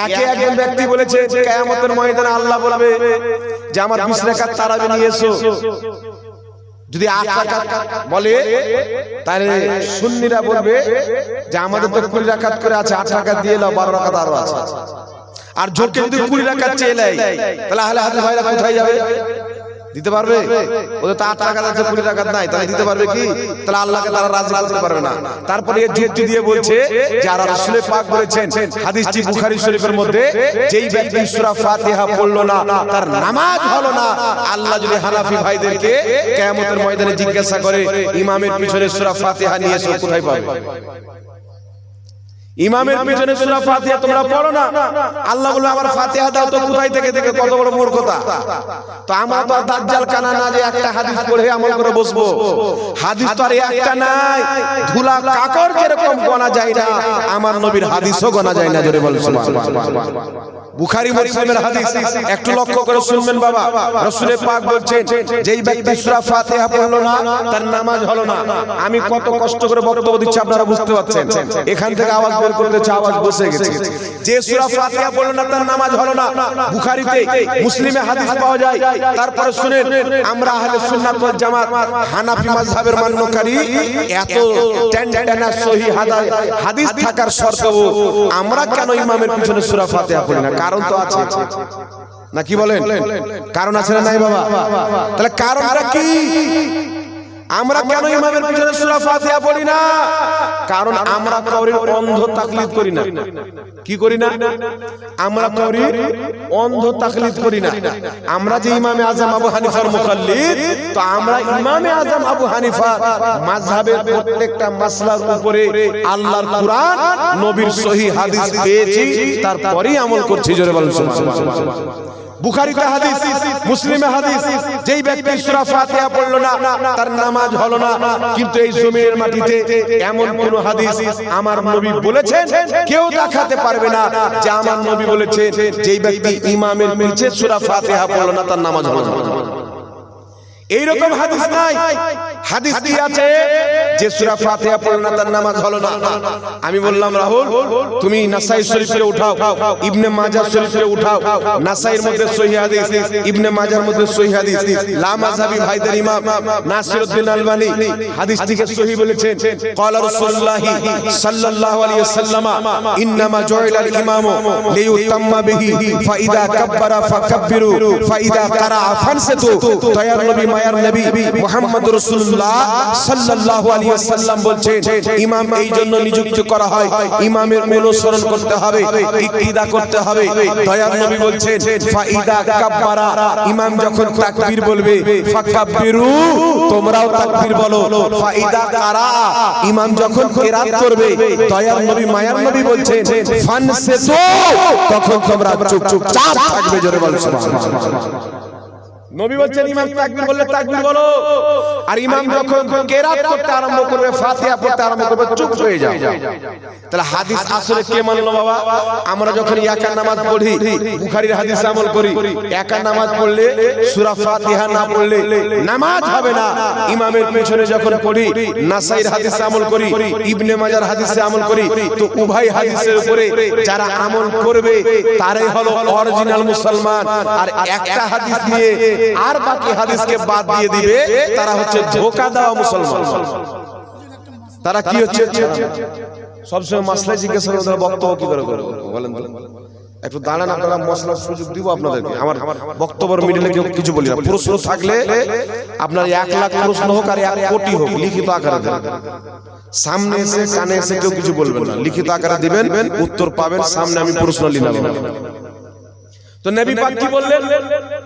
একে একজন ব্যক্তি বলেছে কিয়ামতের ময়দানে আল্লাহ বলবে যে আমার 20 রাকাত তারাবি নিয়ে এসো, যদি 8 রাকাত বলে তাহলে সুন্নিরা বলবে যে আমাদের তো 20 রাকাত করে আছে, 8 রাকাত দিয়ে নাও, 12 রাকাত আরো আছে। আর জোরকে যদি 20 রাকাত চেয়ে নেয় তাহলে আহলে হাদিস ভাইরা কোথায় যাবে? দিতে পারবে? ওদের তো 8 রাকাত আছে, 20 রাকাত নাই, তাহলে দিতে পারবে কি? তাহলে আল্লাহকে তারা রাজি করতে পারবে না। তারপরে এই যুক্তি দিয়ে বলছে যারা রাসূল পাক বলেছেন হাদিসটি বুখারী শরীফের মধ্যে, যেই ব্যক্তি সূরা ফাতিহা পড়লো না তার নামাজ হলো না। আল্লাহ যদি হানাফি ভাইদেরকে কিয়ামতের ময়দানে জিজ্ঞাসা করে ইমামের পিছনে সূরা ফাতিহা নিয়ে এসো, কোথায় পাবে? ইমামের পিছনে সূরা ফাতিহা তোমরা পড়ো না, আল্লাহ বলবে আমার ফাতিহা দাও, তো কোথায় থেকে থেকে কত বড় মূর্খতা। তো আমরা তো দাজ্জাল কানা না যে একটা হাদিস পড়ে আমল করে বসবো। হাদিস তো আর একটা নাই, ধুলা কাকড় যেরকম গোনা যায় না, আমার নবীর হাদিসও গোনা যায় না। জোরে বলুন সুবহানাল্লাহ। বুখারী মুসলিমের হাদিস, একটু লক্ষ্য করে শুনবেন বাবা। রাসূল পাক বলছেন যেই ব্যক্তি সূরা ফাতিহা পড়লো না তার নামাজ হলো না। আমি কত কষ্ট করে বক্তব্য দিচ্ছি আপনারা বুঝতে পারছেন, এখান থেকে আওয়াজ বের করতেছে, আওয়াজ বসে গেছে। যে সূরা ফাতিহা পড়লো না তার নামাজ হলো না, বুখারীতে মুসলিমে হাদিস পাওয়া যায়। তারপরে শুনেন, আমরা আহলে সুন্নাত ওয়াল জামাত হানাফি মাযহাবের মান্যকারী, এত টেনটেনা সহিহ হাদিস থাকার সত্ত্বেও আমরা কেন ইমামের পিছনে সূরা ফাতিহা পড়ি না? কারণ তো আছে না, কি বলেন? কারণ আছে না নাই বাবা? তাহলে কারণটা কি? আমরা কেন ইমামের পিছনে সূরা ফাতিহা পড়ি না? কারণ আমরা কাউরির অন্ধ তাকলিদ করি না। কি করি না? আমরা কাউরির অন্ধ তাকলিদ করি না। আমরা যে ইমামে আজম আবু হানিফার মুকাল্লিদ, তো আমরা ইমামে আজম আবু হানিফার মাযহাবের প্রত্যেকটা মাসলার উপরে আল্লাহর কুরআন, নবীর সহিহ হাদিস পেয়েছি, তারপরেই আমল করছি। জোরে বলুন সুবহানাল্লাহ। বুখারীতে হাদিস, মুসলিমে হাদিস, যেই ব্যক্তি সূরা ফাতিহা পড়লো না তার নামাজ হলো না। কিন্তু এই জমিনের মাটিতে এমন কোন হাদিস আমার নবী বলেছেন কেউ দেখাতে পারবে না যে আমার নবী বলেছেন যেই ব্যক্তি ইমামের নিচে সূরা ফাতিহা পড়লো না তার নামাজ হলো না। এইরকম হাদিস নাই। হাদিস কি আছে যে সূরা ফাতিহা পড়লো না তার নামাজ হলো না? আমি বললাম রাহুল তুমি নাসাই শরীফে উঠাও, ইবনে মাজাহ শরীফে উঠাও। নাসাইর মধ্যে সহিহ হাদিস, ইবনে মাজাহর মধ্যে সহিহ হাদিস। লা মাযহাবি ভাইদের ইমাম নাসিরউদ্দিন আলবানী হাদিসটিকে সহিহ বলেছেন। ক্বালা রাসূলুল্লাহ সাল্লাল্লাহু আলাইহি ওয়াসাল্লাম ইন্নামা জুইলাল ইমামু লিইউতাম্মা বিহি ফাইদা কাব্বারা ফাকাব্বিরু ফাইদা কারা ফানসিতু। দয়ার নবী মায়ার নবী মুহাম্মদুর রাসূলুল্লাহ সাল্লাল্লাহু আলাইহি ওয়াসাল্লাম বলছেন ইমাম এই জন্য নিযুক্ত করা হয়, ইমামের অনুসরণ করতে হবে, ইক্তিদা করতে হবে। দয়ার নবী বলছেন ফাইদা কাব্বারা, ইমাম যখন তাকবীর বলবে ফাকাব্বিরু, তোমরাও তাকবীর বলো। ফাইদা কারা, ইমাম যখন কিরাত করবে, দয়ার নবী মায়ার নবী বলছেন ফানসিতু, তখন তোমরা চুপচাপ থাকবে। জোরে বলো সুবহানাল্লাহ। নবী বলছেন ইমাম তাকবীর বললে তাকবীর বলো, আর ইমাম যখন কিরাত করতে আরম্ভ করবে, ফাতিহা পড়তে আরম্ভ করবে, চুপ হয়ে যাও। তাহলে হাদিস আসলে কে মানলো বাবা? আমরা যখন একা নামাজ পড়ি, বুখারীর হাদিসে আমল করি, একা নামাজ পড়লে সূরা ফাতিহা না পড়লে নামাজ হবে না। ইমামের পিছনে যখন পড়ি, নাসাইর হাদিসে আমল করি, ইবনে মাজাহর হাদিসে আমল করি, তো উভয় হাদিসের উপরে যারা আমল করবে তারাই হলো অরিজিনাল মুসলমান। আর একটা হাদিস নিয়ে আর বাকি হাদিসকে বাদ দিয়ে দিবে, তারা হচ্ছে ধোঁকা দেওয়া মুসলমান। তারা কি হচ্ছে? সবসময় মাসলা জিজ্ঞাসা করে বক্তব্য কি করে করবো বলেন? একটু দাঁড়ান, আপনারা মশলার সুযোগ দিব আপনাদেরকে। আমার বক্তব্যের মিডিলে কেউ কিছু বলি না। প্রশ্ন থাকলে আপনার 1 লাখ প্রশ্ন হোক আর 1 কোটি হোক, লিখিত আকারে দেবেন। সামনে এসে কানে এসে কেউ কিছু বলবেন না, লিখিত আকারে দিবেন, উত্তর পাবেন। সামনে আমি প্রশ্ন নিলাম। তো নবী পাক কি বললেন?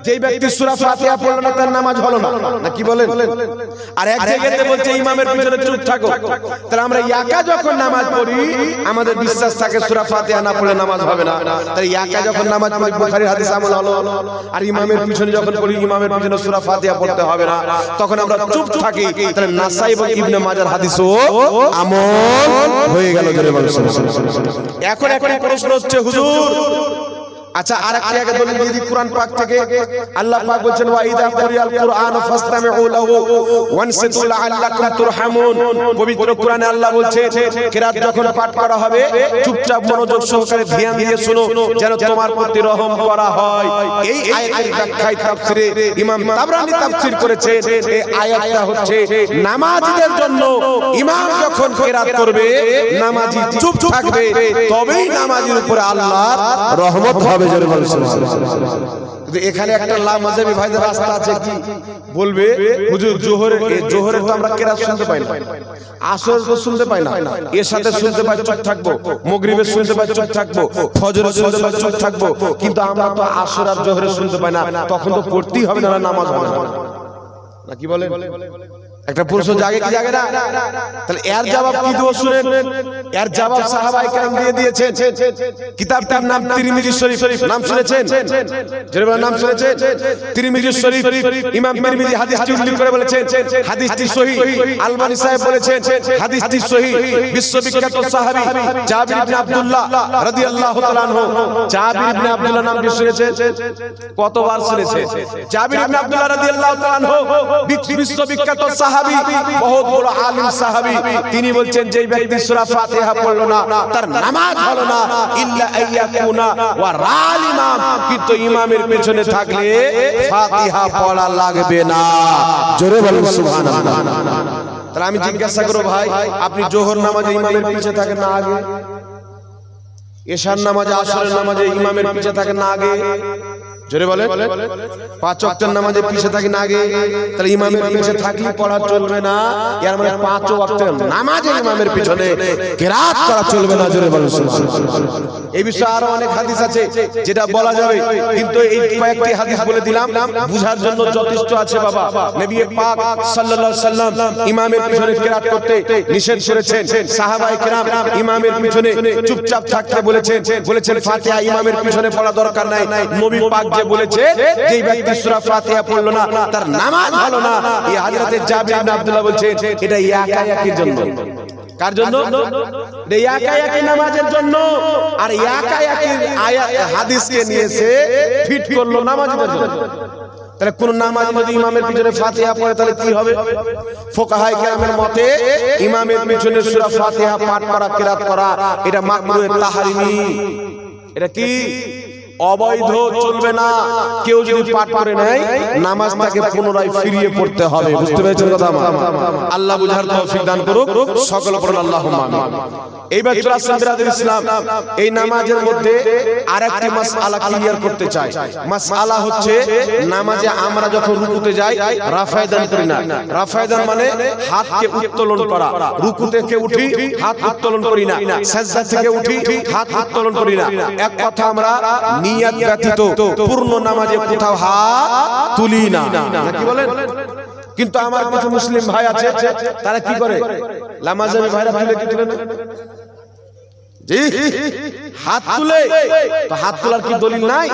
যেই ব্যক্তি সূরা ফাতিহা পড়লো না তার নামাজ হলো না, না কি বলেন? আর এক জায়গাতে বলছে ইমামের পিছনে চুপ থাকো। তাহলে আমরা একা যখন নামাজ পড়ি আমাদের বিশ্বাস থাকে সূরা ফাতিহা না পড়লে নামাজ হবে না। তাই একা যখন নামাজ পড়ি বুখারীর হাদিস আমল হলো, আর ইমামের পিছনে যখন পড়ি ইমামের পিছনে সূরা ফাতিহা পড়তে হবে না, তখন আমরা চুপ থাকি। তাহলে নাসাই এবং ইবনে মাজাহর হাদিসও আমল হয়ে গেল। এখন একটা প্রশ্ন হচ্ছে হুজুর, আচ্ছা আরেকটি আগে দলিল দিয়ে দিই কোরআন পাক থেকে। আল্লাহ পাক বলেন ওয়া ইযা কুরিয়াল কুরআন ফাসতামিউ লাহু ওয়ানসিতু লাআল্লাকুম তুরহামুন। পবিত্র কোরআনে আল্লাহ বলছেন কিরাত যখন পাঠ করা হবে চুপচাপ মনোযোগ সহকারে ধ্যান দিয়ে শোনো যেন তোমার প্রতি রহম করা হয়। এই আয়াতের ব্যাখ্যায় তাফসিরে ইমাম তাবরানী তাফসীর করেছেন এই আয়াতটা হচ্ছে নামাজীদের জন্য ইমাম যখন কিরাত করবে নামাজি চুপ থাকবে তবেই নামাজীর উপরে আল্লাহর রহমত হবে। এখানে একটা লামাজাবি ভাইদের রাস্তা আছে কি বলবে হুজুর জোহরের তো আমরা কিরাত শুনতে পাই না, আসরের তো শুনতে পাই না, এর সাথে শুনতে পাই চুপ থাকবো, মাগরিবের শুনতে পাই চুপ থাকবো, ফজরের শুনতে পাই চুপ থাকবো, কিন্তু আমরা তো আসর আর জোহরের শুনতে পাই না, তখন তো পড়তেই হবে না, নামাজ হবে না কি বলেন? একটা প্রশ্ন জাগে কি জাগে না? তাহলে এর জবাব কি দেব শুনেন। এর জবাব সাহাবায়ে কেরাম দিয়ে দিয়েছেন। কিতাবটার নাম তিরমিজি শরীফ, নাম শুনেছেন? যারা নাম শুনেছেন তিরমিজি শরীফ, ইমাম তিরমিজি হাদিসটি উল্লেখ করে বলেছেন হাদিসটি সহিহ। আলবানী সাহেব বলেছেন হাদিসটি সহিহ। বিশ্ববিখ্যাত সাহাবী জাবির ইবনে আব্দুল্লাহ রাদিয়াল্লাহু তাআলা আনহু, জাবির ইবনে আব্দুল্লাহ নাম কি শুনেছেন? কতবার শুনেছেন? জাবির ইবনে আব্দুল্লাহ রাদিয়াল্লাহু তাআলা আনহু বিশ্ববিখ্যাত সাহাবী, বহুত বড় আলিম সাহাবী। তিনি বলছেন যে ব্যক্তি সূরা ফাতিহা পড়লো না তার নামাজ হলো না ইল্লা আইয়াকুনা ওয়া রাল ইমাম, কিন্তু ইমামের পেছনে থাকলে ফাতিহা পড়া লাগবে না। জোরে বলুন সুবহানাল্লাহ। তাহলে আমি জিজ্ঞাসা করব ভাই, আপনি জোহর নামাজে ইমামের পিছে থাকেন না আগে? এশার নামাজে আসরের নামাজে ইমামের পিছে থাকেন না আগে? জোরে বলেন। পাঁচ ওয়াক্তের নামাজে পিছে থাকি না আগে? তাহলে ইমামের পিছে থাকলে পড়া চলবে না, এর মানে পাঁচ ওয়াক্তের নামাজে ইমামের পিছনে কিরাত করা চলবে না। জোরে বলেন সুবহানাল্লাহ। এই বিষয়ে আরো অনেক হাদিস আছে যেটা বলা যাবে, কিন্তু এই কয়েকটি হাদিস বলে দিলাম, বুঝার জন্য যথেষ্ট আছে বাবা। নবী পাক সাল্লাল্লাহু আলাইহি সাল্লাম ইমামের পিছনে কিরাত করতে নিষেধ করেছেন। সাহাবায়ে কেরাম ইমামের পিছনে চুপচাপ থাকতে বলেছেন ফাতিহা ইমামের পিছনে পড়া দরকার নাই। নবী পাক যে বলেছে যে ব্যক্তি সূরা ফাতিহা পড়লো না তার নামাজ হলো না, এই হযরতে জাবির ইবনে আব্দুল্লাহ বলছেন এটা একাএকির জন্য। কার জন্য? এটা একাএকি নামাজের জন্য। আর একাএকির আয়াত হাদিসকে নিয়েছে ফিট করলো নামাজীদের জন্য। তাহলে কোন নামাজ যদি ইমামের পিছনে ফাতিহা পড়ে তাহলে কি হবে? ফুকাহায়ে কেরামের মতে ইমামের পিছনে সূরা ফাতিহা পাঠ করা কিরাত করা এটা মাকরুহে তাহরিমি। এটা কি? অবৈধ, চলবে না। কেউ যদি পাঠ করে নেয় নামাজটাকে পুনরায় ফিরিয়ে পড়তে হবে। বুঝতে পেরেছেন কথা আমার? আল্লাহ বুঝার তৌফিক দান করুক, সকলে পড়ুন আল্লাহুম্মা আমিন। এইবার চলে আসলাম বিরাদর ইসলাম, এই নামাজের মধ্যে আরেকটি মাসআলা ক্লিয়ার করতে চাই। মাসআলা হচ্ছে নামাজে আমরা যখন রুকুতে যাই রাফায়দান করি না। রাফায়দান মানে হাতকে উত্তোলন করা। রুকু থেকে উঠি হাত উত্তোলন করি না, সিজদা থেকে উঠি হাত উত্তোলন করি না। এক কথা আমরা নিয়ত ব্যতীত পূর্ণ নামাজে কোথাও হাত তুলি না, নাকি বলেন? কিন্তু আমার কিছু মুসলিম ভাই আছে তারা কি করে? লামাজাবি ভাইরা তুলে কি তুলে না? জি, হাত তুলে। তো হাত তোলার কি দলিল নাই?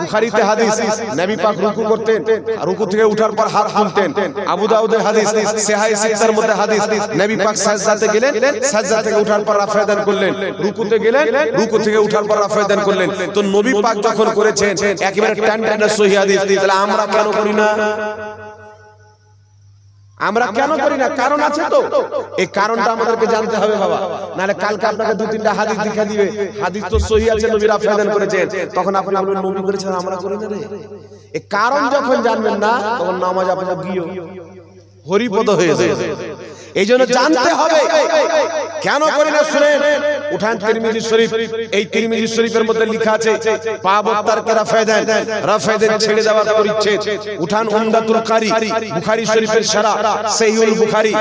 বুখারীতে হাদিস, নবী পাক রুকু করতেন, রুকু থেকে ওঠার পর হাত তুলতেন। আবু দাউদের হাদিস, সহিহ সিত্তার মধ্যে হাদিস, নবী পাক সাজদাতে গেলেন, সাজদা থেকে ওঠার পর রাফায়দান করলেন, রুকুতে গেলেন, রুকু থেকে ওঠার পর রাফায়দান করলেন। তো নবী পাক যখন করেছেন একেবারে টান টানা সহিহ হাদিস, তাহলে আমরা কেন করি না? আমরা কেন করি না? কারণ আছে তো, এই কারণটা আমাদেরকে জানতে হবে বাবা। নাহলে কালকে আপনাকে দু তিনটা হাদিস দেখা দিবে, হাদিস তো সহিহ আছে, নবী রাফায়দান করেছেন, তখন আপনি বলবেন নবী করেছেন আমরা করি না রে। এই কারণ যখন জানবেন না তখন নামাজ আপনার গিয়ে হরিপদ হয়ে যাবে। এই জন্য জানতে হবে কেন করি না। শুনেন, উঠান তিরমিজি শরীফ, এই তিরমিজি শরীফের মধ্যে লেখা আছে পাবত্তার কে রাফায়দান, রাফায়দান ছেড়ে দেওয়ার পরিচ্ছেদ। উঠান উমদাতুল কারি, বুখারী শরীফের শারা সহিহুল বুখারী।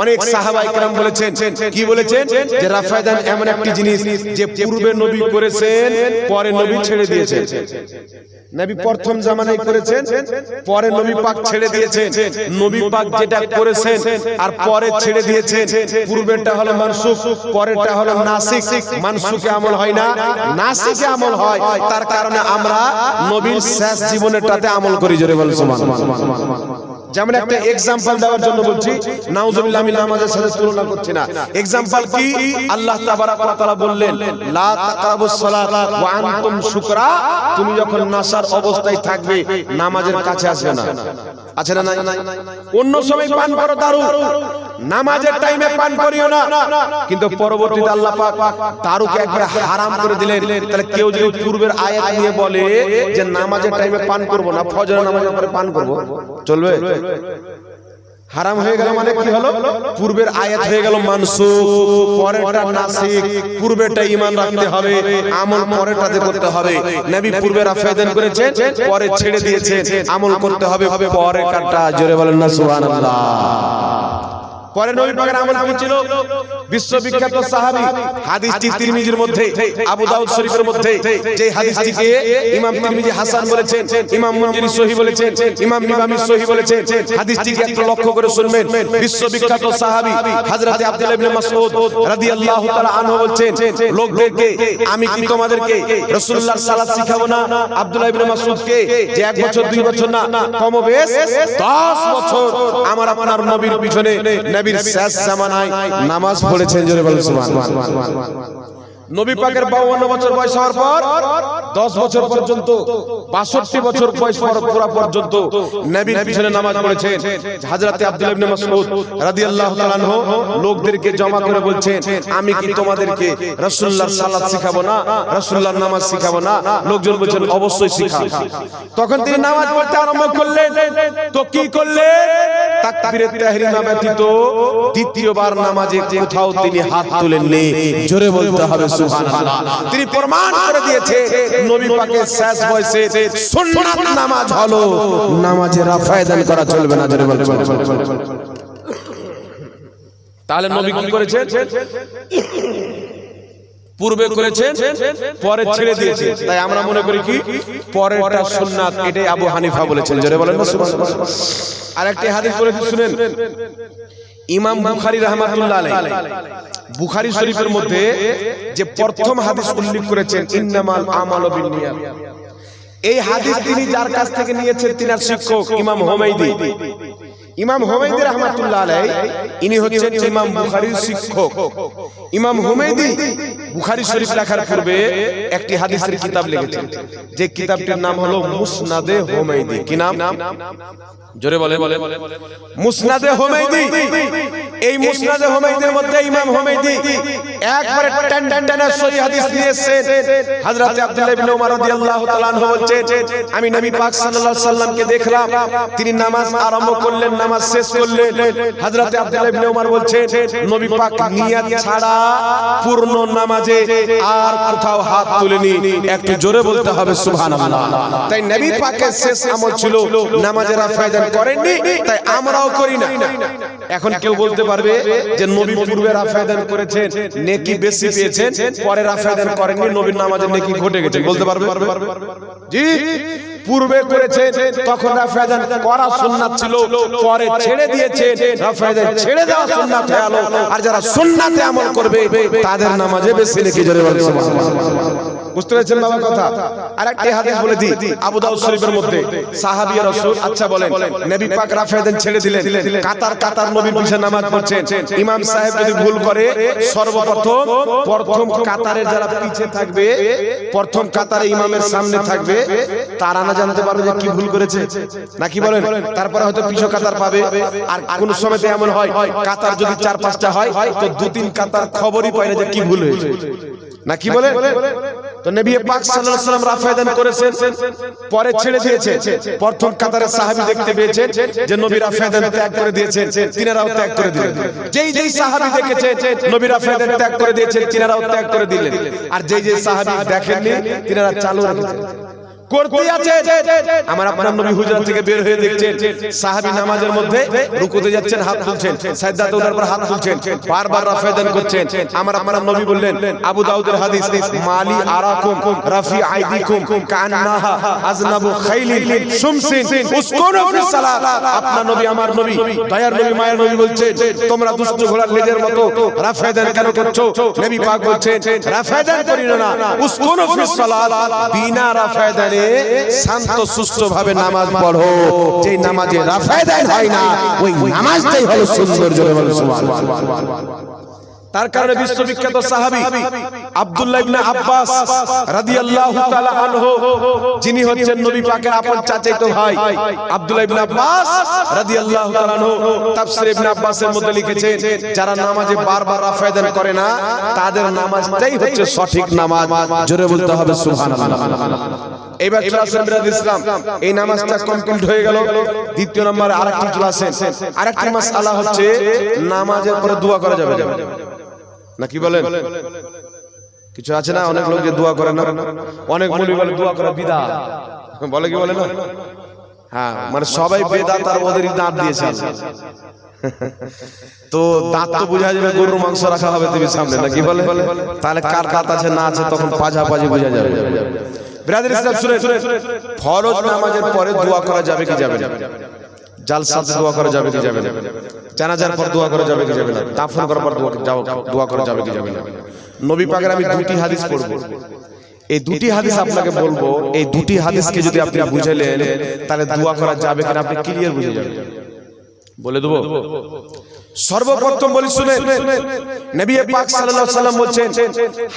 অনেক সাহাবায়ে কেরাম বলেছেন, কি বলেছেন? যে রাফায়দান এমন একটি জিনিস যে পূর্বে নবী করেছেন, পরে নবী ছেড়ে দিয়েছেন। নবী প্রথম জামানায় করেছেন, পরে নবী পাক ছেড়ে দিয়েছেন। নবী পাক যেটা করেছেন আর পরে ছেড়ে দিয়েছেন, পূর্বেরটা হলো মানসুখ, পরেরটা হলো নাসিখ। মানসুখে আমল হয় না, নাসিখে আমল হয়। তার কারণে আমরা নবীর শেষ জীবনেরটাতে আমল করি। জোরে বলেন সুবহানাল্লাহ। যেমন একটা এক্সাম্পল দেওয়ার জন্য বলছি, নাউজুবিল্লাহ, আমি নামাজের সাথে তুলনা করছি না। এক্সাম্পল কি? আল্লাহ তাবারাক ওয়া তাআলা বললেন, লা তাকরাবুস সালাত ওয়া আনতুম শুকরা, তুমি যখন নাশার অবস্থায় থাকবে নামাজের কাছে আসবে না। আছে না নাই? অন্য সময় পান করো দারু, নামাজের টাইমে পান করিও না। কিন্তু পরবর্তীতে আল্লাহ পাক দারুকে একবার হারাম করে দিলেন। তাহলে কেউ যদি পূর্বের আয়াত নিয়ে বলে যে নামাজের টাইমে পান করব না, ফজরের নামাজের পরে পান করব, চলবে? হারাম হয়ে গেল মানে কি হলো? পূর্বের আয়াত হয়ে গেল মানসুখ, পরেরটা নাসিখ। পূর্বেরটা ঈমান রাখতে হবে, আমল পরেরটাতে করতে হবে। নবী পূর্বের আফেদান করেছেন, পরে ছেড়ে দিয়েছেন, আমল করতে হবে পরেরটা। জোরে বলেন না সুবহানাল্লাহ। পরে নবী পাকের আমল কি ছিল? বিশ্ববিখ্যাত সাহাবী, হাদিসটি তিরমিজির মধ্যে, আবু দাউদ শরীফের মধ্যে, যে হাদিসটিকে ইমাম তিরমিজি হাসান বলেছেন, ইমাম মুনজিরি সহিহ বলেছেন, ইমাম নিবামি সহিহ বলেছেন। হাদিসটিকে একটু লক্ষ্য করে শুনবেন। বিশ্ববিখ্যাত সাহাবী হযরত আব্দুল্লাহ ইবনে মাসউদ রাদিয়াল্লাহু তাআলা আনহু বলছেন, লোকদেরকে আমি কি তোমাদেরকে রাসূলুল্লাহর সালাত শিখাবো না? আব্দুল্লাহ ইবনে মাসউদকে যে 1 বছর 2 বছর না, কমবেশ 10 বছর আমার আপনার নবীর পিছনে, নবীর শেষ জামানায় নামাজ পড়েছেন। জোরে বলেন সুবহানাল্লাহ। নবী পাকের 52 বছর বয়স হওয়ার পর 10 বছর পর্যন্ত, 62 বছর বয়স পুরা পর্যন্ত নবীর পিছনে নামাজ পড়েছেন। হযরত আব্দুল্লাহ ইবনে মাসউদ রাদিয়াল্লাহু তাআলা আনহু লোকদেরকে জমা করে বলছেন, আমি কি তোমাদেরকে রাসূলুল্লাহর সালাত শিখাবো না, রাসূলুল্লাহর নামাজ শিখাবো না? লোকজন বলছেন, অবশ্যই শিখাও। তখন তিনি নামাজ পড়তে আরম্ভ করলেন। তো কি করলেন? তাকবীরে তাহরিমা ব্যতীত দ্বিতীয়বার নামাজে কোথাও তিনি হাত তুলেননি। জোরে বলতে হবে সুবহানাল্লাহ। তিনি প্রমাণ করে দিয়েছে নবী পাকের শেষ বয়সে সুন্নাত নামাজ হলো, নামাজে রাফায়দান করা চলবে না। জোরে বলতে হবে। তাহলে নবী কি করেছেন? পূর্বে করেছেন, পরে ছেড়ে দিয়েছেন। তাই আমরা মনে করি কি পরেরটা সুন্নাত। এটাই আবু হানিফা বলেছেন। জোরে বলেন না সুবহানাল্লাহ। আরেকটি হাদিস বলেছেন, শুনেন। ইমাম বুখারী রাহমাতুল্লাহ আলাইহি বুখারী শরীফের মধ্যে যে প্রথম হাদিস উল্লেখ করেছেন, ইন্নামাল আমালু বিন্নিয়াত, এই হাদিস তিনি যার কাছ থেকে নিয়েছেন তিনার শিক্ষক ইমাম হুমায়দি। ইমাম হুমায়দি রাহমাতুল্লাহ আলাইহি ইনি হচ্ছেন ইমাম বুখারীর শিক্ষক। ইমাম হুমায়দি বুখারী শরীফ লেখার পূর্বে একটি হাদিসের কিতাব লিখেছেন, যে কিতাবটির নাম হলো মুসনাদে হুমায়দি। কি নাম? জোরে বলে। মুসনাদে হুমায়দি। এই মুসনাদে হুমায়দির মধ্যে ইমাম হুমায়দি একবারে টান সহিহ হাদিস নিয়েছেন। হযরত আব্দুল্লাহ ইবনে ওমর রাদিয়াল্লাহু তাআলা আনহু বলছেন, আমি নবী পাক সাল্লাল্লাহু আলাইহি সাল্লামকে দেখলাম, তিনি নামাজ আরম্ভ করলেন, নামাজ শেষ করলেন। হযরত আব্দুল্লাহ ইবনে ওমর বলছেন, নবী পাক নিয়াত ছাড়া পূর্ণ নামাজে আর কোথাও হাত তুলেনি। একটু জোরে বলতে হবে সুবহানাল্লাহ। তাই নবী পাকের শেষ আমল ছিল নামাজে রাফায়দান করেননি, তাই আমরাও করি না। এখন কেউ বলতে পারবে যে নবী পূর্বে রাফায়দান করেছেন, নেকি বেশি পেয়েছেন, পরে রাফায়দান করেননি, নবীর নামাজের নেকি ঘটে গেছে, বলতে পারবে? জি, পূর্বে করেছেন তখন রাফায়দান করা সুন্নাত ছিল, পরে ছেড়ে দিয়েছেন, রাফায়দান ছেড়ে দেওয়া সুন্নাত হয়ে গেল। আর যারা সুন্নাতে আমল করবে তাদের নামাজে বেশি নেকি। জোরে বলেন সুবহানাল্লাহ। বুঝতে পেরেছেন বাবা কথা? আরেকটি হাদিস বলে দিই, আবু দাউদ শরীফের মধ্যে সাহাবী রাসূল, আচ্ছা বলেন, নবী পাক রাফায়দান ছেড়ে দিলেন, কাতার কাতার নবীর পিছনে নামাজ পড়ছেন। ইমাম সাহেব যদি ভুল করে, প্রথম কাতারের যারা পিছে থাকবে, প্রথম কাতারে ইমামের সামনে থাকবে, তারা না জানতে পারবে যে কি ভুল করেছে, নাকি বলেন? তারপরে হয়তো পিছু কাতার পাবে। আর কোন সময়তে এমন হয়, কাতার যদি 4-5টা হয় তো 2-3 কাতার খবরই পায় না যে কি ভুল হয়েছে, নাকি বলেন? তো নবী পাক সাল্লাল্লাহু আলাইহি ওয়াসাল্লাম রাফায়দান করেছেন, পরে ছেড়ে দিয়েছেন। প্রথম কাতারের সাহাবী দেখতে পেয়েছেন যে নবী রাফায়দান ত্যাগ করে দিয়েছেন, তিনারাও ত্যাগ করে দিলেন। যেই সাহাবী দেখেছেন নবী রাফায়দান ত্যাগ করে দিয়েছেন, তিনারাও ত্যাগ করে দিলেন। আর যেই সাহাবী দেখেননি, তিনারা চালু রেখেছেন। করতে আছে আমার আপনার নবী হুজরা থেকে বের হয়ে দেখছেন সাহাবী নামাজের মধ্যে রুকুতে যাচ্ছেন, হাত তুলছেন, সাজদাতে ওঠার পর হাত তুলছেন, বারবার রাফায়দান করছেন। আমার আপনার নবী বললেন, আবু দাউদের হাদিস, মালি আরাকুম রাফি আইদিকুম কান্নাহা আজনাবু খাইলিন শুমসিন উসকুনু ফিস সালাত। আপনার নবী, আমার নবী, দয়ার নবী, মায়ের নবী বলছেন, তোমরা দুষ্ট ঘোড়ার লেজের মতো রাফায়দান কেন করছো? নবী পাক বলছেন, রাফায়দান করিও না, উসকুনু ফিস সালাত, বিনা রাফায়দানে নিয়ে শান্ত সুষ্ঠু ভাবে নামাজ পড়ো, যে নামাজে রাফায়েদান হয় না ওই নামাজটাই হলো সুন্দর। জোরে বলো সুবহানাল্লাহ। তার কারণে বিশ্ববিখ্যাত সাহাবী আব্দুল্লাহ ইবনে আব্বাস রাদিয়াল্লাহু তাআলা আনহু, যিনি হচ্ছেন নবী পাকের আপন চাচাতো ভাই, আব্দুল্লাহ ইবনে আব্বাস রাদিয়াল্লাহু তাআলা আনহু তাফসীর ইবনে আব্বাসের মধ্যে লিখেছেন, যারা নামাজে বারবার রাফায়েদান করে না তাদের নামাজটাই হচ্ছে সঠিক নামাজ। জোরে বলতে হবে সুবহানাল্লাহ। এইবার চলে আসেন বিরাদর ইসলাম, এই নামাজটা কমপ্লিট হয়ে গেল। দ্বিতীয় নম্বরে আরেকটি চলে আসেন, আরেকটি মাসআলা হচ্ছে নামাজের পরে দোয়া করা যাবে না, কি বলেন? কিছু আছে না, অনেক লোক যে দোয়া করে না, অনেক মৌলবি বলে দোয়া করা বিদআত, বলে কি বলে না? হ্যাঁ, মানে সবাই বেদাত আর ওদেরই দাঁত দিয়েছে। তো দাঁত তো বোঝা যাবে, গরুর মাংস রাখা হবে টিভির সামনে, না কি বলে? তাহলে কার দাঁত আছে না আছে তখন পাঝাপাঝি বোঝা যাবে। বিরাদর ইসলাম শুনেন, ফরজ নামাজের পরে দোয়া করা যাবে কি যাবে না? জালসাতে দোয়া করা যাবে কি যাবে না? জানাজার পর দোয়া করা যাবে কি যাবে না? দাফন করার পর দোয়া করা যাবে কি যাবে না? নবী পাকের আমি দুটি হাদিস পড়ব, এই দুটি হাদিস আপনাকে বলবো, এই দুটি হাদিসকে যদি আপনি বুঝলেন তাহলে দোয়া করা যাবে কিনা আপনি ক্লিয়ার বুঝে যাবেন। বলে দেবো। সর্বপ্রথম বলি শুনেন, নবী পাক সাল্লাল্লাহু আলাইহি ওয়াসাল্লাম বলেন,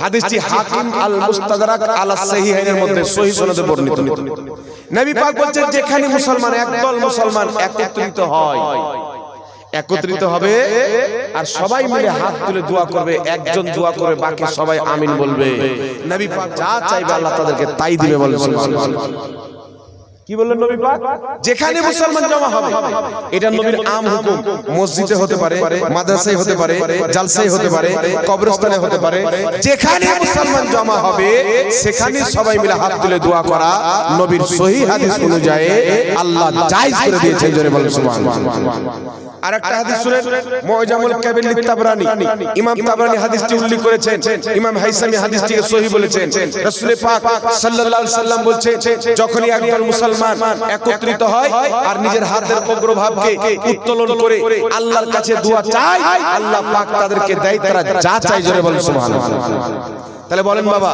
হাদিসটি হাকিম আল মুস্তাদরাক আলা সহিহাইনের মধ্যে সহিহ সনদে বর্ণিত। নবী পাক বলেন, যেখানে মুসলমান একদল মুসলমান একত্রিত হবে আর সবাই মিলে হাত তুলে দোয়া করবে, একজন দোয়া করে বাকি সবাই আমিন বলবে, নবী পাক যা চাইবে আল্লাহ তাদেরকে তাই দিবে। বলেন সুবহানাল্লাহ। কি বললেন নবী পাক? যেখানে মুসলমান জমা হবে, এটা নবীর আম হুকুম। মসজিদে হতে পারে, মাদ্রাসায় হতে পারে, জালসায় হতে পারে, কবরস্থানে হতে পারে, যেখানে মুসলমান জমা হবে সেখানে সবাই মিলে হাত তুলে দোয়া করা নবীর সহিহ হাদিস অনুযায়ী আল্লাহ জায়েজ করে দিয়েছেন। জোরে বলেন সুবহানাল্লাহ। আরেকটা হাদিস শুনেন, মুআজামুল কাবির লিত-তাবরানী, ইমাম তাবরানী হাদিসটি উল্লেখ করেছেন, ইমাম হাইসামি হাদিসটিকে সহিহ বলেছেন। রাসূল পাক সাল্লাল্লাহু আলাইহি সাল্লাম বলেছেন, যখনই একদল মুসলমান একত্রিত হয় আর নিজের হাতের অগ্রভাগকে উত্তোলন করে আল্লাহর কাছে দোয়া চায়, আল্লাহ পাক তাদেরকে দেয় তারা যা চায়। জোরে বলেন সুবহানাল্লাহ। তাহলে বলেন বাবা,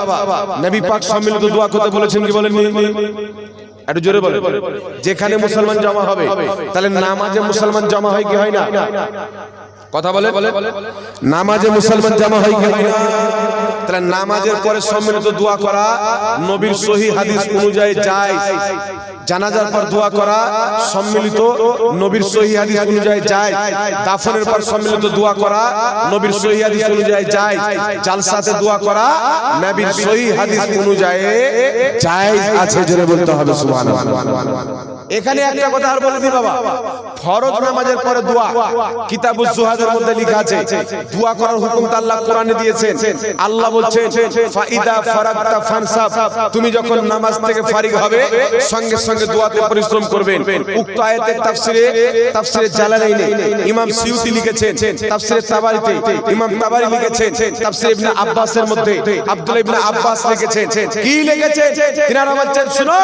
নবী পাক সম্মিলিত দোয়া করতে বলেছেন কি বলেন? একটু জোরে বলেন। যেখানে মুসলমান জমা হবে, তাহলে নামাজে মুসলমান জমা হয় কি হয় না? কথা বলে, নামাজে মুসলমান জমা হয় কি হয় না? তাহলে নামাজের পরে সম্মিলিত দোয়া করা নবীর সহিহ হাদিস অনুযায়ী জায়েজ। জানাজার পর দোয়া করা সম্মিলিত নবীর সহিহ হাদিস অনুযায়ী জায়েজ। দাফনের পর সম্মিলিত দোয়া করা নবীর সহিহ হাদিস অনুযায়ী জায়েজ। জালসাতে দোয়া করা নবীর সহিহ হাদিস অনুযায়ী জায়েজ আছে। জোরে বলতে হবে সুবহানাল্লাহ। এখানে একটা কথা আর বলে দিই বাবা, ফরজ নামাজের পরে দোয়া কিতাবুজ জুহাদের মধ্যে লেখা আছে, দোয়া করার হুকুম তো আল্লাহ কোরআনে দিয়েছেন। আল্লাহ বলছেন, ফাইদা ফারাগতা ফানসাব, তুমি যখন নামাজ থেকে ফারিগ হবে সঙ্গে সঙ্গে দোয়াতে পরিশ্রম করবেন। উক্ত আয়াতের তাফসিরে জালালাইনে ইমাম সিউতি লিখেছেন, তাফসিরে তাবারিতে ইমাম তাবারি লিখেছেন, তাফসির ইবনে আব্বাসের মধ্যে আব্দুল্লাহ ইবনে আব্বাস লিখেছেন। কি লিখেছেন? তিনারা বলছেন, শুনো,